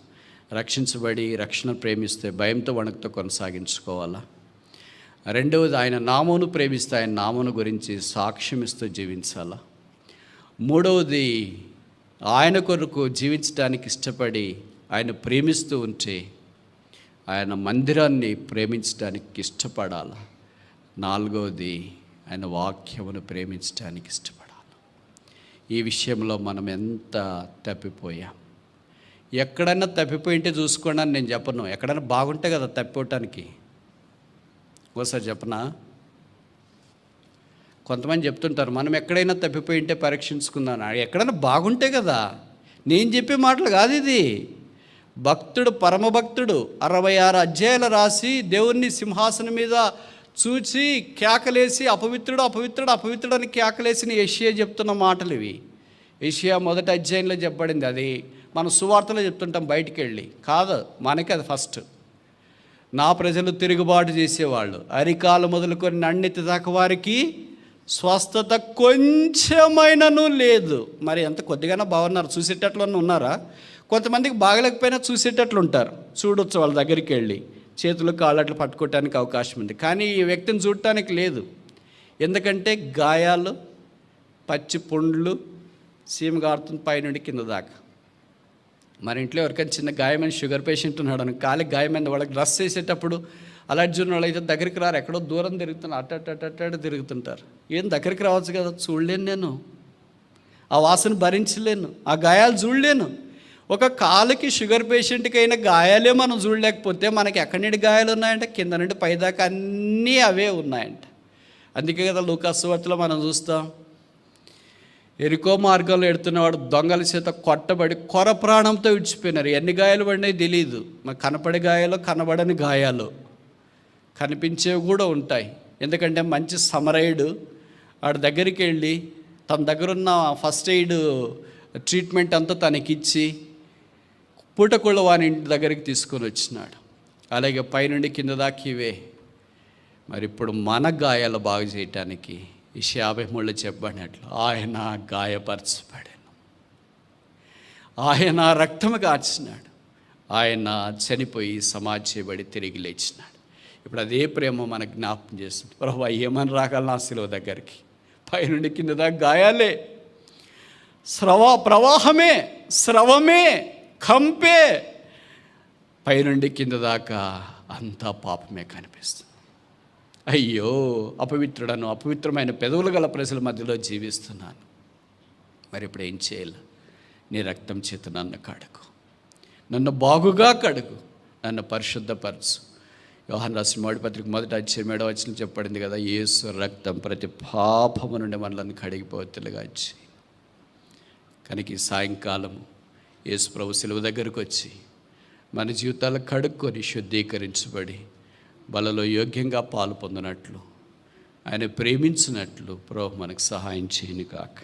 రక్షించబడి రక్షణ ప్రేమిస్తే భయంతో వణుకుతో కొనసాగించుకోవాలా? రెండవది ఆయన నామమును ప్రేమిస్తే ఆయన నామమును గురించి సాక్ష్యం ఇస్తూ జీవించాలా? మూడవది ఆయన కొరకు జీవించడానికి ఇష్టపడి ఆయన ప్రేమిస్తూ ఉంటే ఆయన మందిరాన్ని ప్రేమించడానికి ఇష్టపడాలా? నాలుగవది ఆయన వాక్యమును ప్రేమించడానికి ఇష్టపడాలి. ఈ విషయంలో మనం ఎంత తప్పిపోయాం? ఎక్కడైనా తప్పిపోయింటే చూసుకోండి అని నేను చెప్పను. ఎక్కడైనా బాగుంటే కదా తప్పిపోవటానికి. ఒకసారి చెప్పనా? కొంతమంది చెప్తుంటారు మనం ఎక్కడైనా తప్పిపోయింటే పరీక్షించుకుందాను. ఎక్కడైనా బాగుంటే కదా. నేను చెప్పే మాటలు కాదు ఇది. భక్తుడు, పరమభక్తుడు 66 అధ్యాయాలు రాసి దేవుణ్ణి సింహాసనం మీద చూచి కేకలేసి అపవిత్రుడు అపవిత్రుడు అపవిత్రుడు అని కేకలేసిన యెషయా చెప్తున్న మాటలు ఇవి. యెషయా 1వ అధ్యాయంలో చెప్పబడింది. అది మనం సువార్తలో చెప్తుంటాం బయటికి వెళ్ళి. కాదు, మనకి అది ఫస్ట్. నా ప్రజలు తిరుగుబాటు చేసేవాళ్ళు, అరికాలు మొదలుకొని నన్నెత్తి దాకా వారికి స్వస్థత కొంచెమైనను లేదు. మరి ఎంత కొద్దిగానే బాగున్నారు, చూసేటట్లు ఉన్నారా? కొంతమందికి బాగలేకపోయినా చూసేటట్లు ఉంటారు. చూడొచ్చు వాళ్ళ దగ్గరికి వెళ్ళి, చేతులు కాళ్ళు అట్లా పట్టుకోవటానికి అవకాశం ఉంది. కానీ ఈ వ్యక్తిని చూడటానికి లేదు. ఎందుకంటే గాయాలు, పచ్చి పుండ్లు, సీమ గారుతుంది పైనుండి కింద దాకా. మన ఇంట్లో ఎవరికైనా చిన్న గాయమైన షుగర్ పేషెంట్ ఉన్నాడు అని, కాలికి గాయమైన వాళ్ళకి డ్రెస్ వేసేటప్పుడు అలర్జీ ఉన్న వాళ్ళు అయితే దగ్గరికి రారు, ఎక్కడో దూరం తిరుగుతున్నారు, అట్ట తిరుగుతుంటారు. ఏం దగ్గరికి రావచ్చు కదా. చూడలేను నేను, ఆ వాసన భరించలేను, ఆ గాయాలు చూడలేను. ఒక కాలుకి షుగర్ పేషెంట్కి అయిన గాయాలే మనం చూడలేకపోతే మనకి ఎక్కడి నుండి గాయాలు ఉన్నాయంటే కింద నుండి పైదాకా అన్నీ అవే ఉన్నాయంట. అందుకే కదా లూకాసు సువార్తలో మనం చూస్తాం, ఎరికో మార్గంలో ఎడుతున్నవాడు దొంగల చేత కొట్టబడి కొర ప్రాణంతో విడిచిపోయినారు. ఎన్ని గాయాలు పడినాయి తెలియదు. మరి కనపడే గాయాలు, కనబడని గాయాలు, కనిపించేవి కూడా ఉంటాయి. ఎందుకంటే మంచి సమరయుడు వాడి దగ్గరికి వెళ్ళి తన దగ్గరున్న ఫస్ట్ ఎయిడ్ ట్రీట్మెంట్ అంతా తనకిచ్చి పూటకుళ్ళ వాని ఇంటి దగ్గరికి తీసుకొని వచ్చినాడు. అలాగే పైనుండి కింద దాకా ఇవే. మరి ఇప్పుడు మన గాయాలు బాగు చేయటానికి ఈ 53 చెప్పబడినట్లు ఆయన గాయపరచబడాను, ఆయన రక్తము కార్చినాడు, ఆయన చనిపోయి సమాధి చేయబడి తిరిగి లేచినాడు. ఇప్పుడు అదే ప్రేమ మనకు జ్ఞాపకం చేస్తుంది. ప్రభువా ఏమని రాగలను ఆ శిలువ దగ్గరికి? పైనుండి కింద దాకా గాయాలే, ప్రవాహమే, స్రవమే, కంపే, పైనుండి కింద దాకా అంతా పాపమే కనిపిస్తుంది. అయ్యో అపవిత్రుడను, అపవిత్రమైన పెదవులు గల ప్రజల మధ్యలో జీవిస్తున్నాను. మరి ఇప్పుడు ఏం చేయాలి? నీ రక్తం చేత నన్ను కడుగు, నన్ను బాగుగా కడుగు, నన్ను పరిశుద్ధపరచు. యోహాను రాసిన మొదటి పత్రిక 1:7 చెప్పబడింది కదా, యేసు రక్తం ప్రతి పాపము నుండి మనల్ని కడిగిపోతులుగా ఇచ్చి. కనుక ఈ సాయంకాలము యేసు ప్రభు శిలువ దగ్గరకు వచ్చి మన జీవితాలు కడుక్కొని శుద్ధీకరించబడి బలలో యోగ్యంగా పాలు పొందినట్లు, ఆయన ప్రేమించినట్లు ప్రభు మనకు సహాయం చేయను కాక.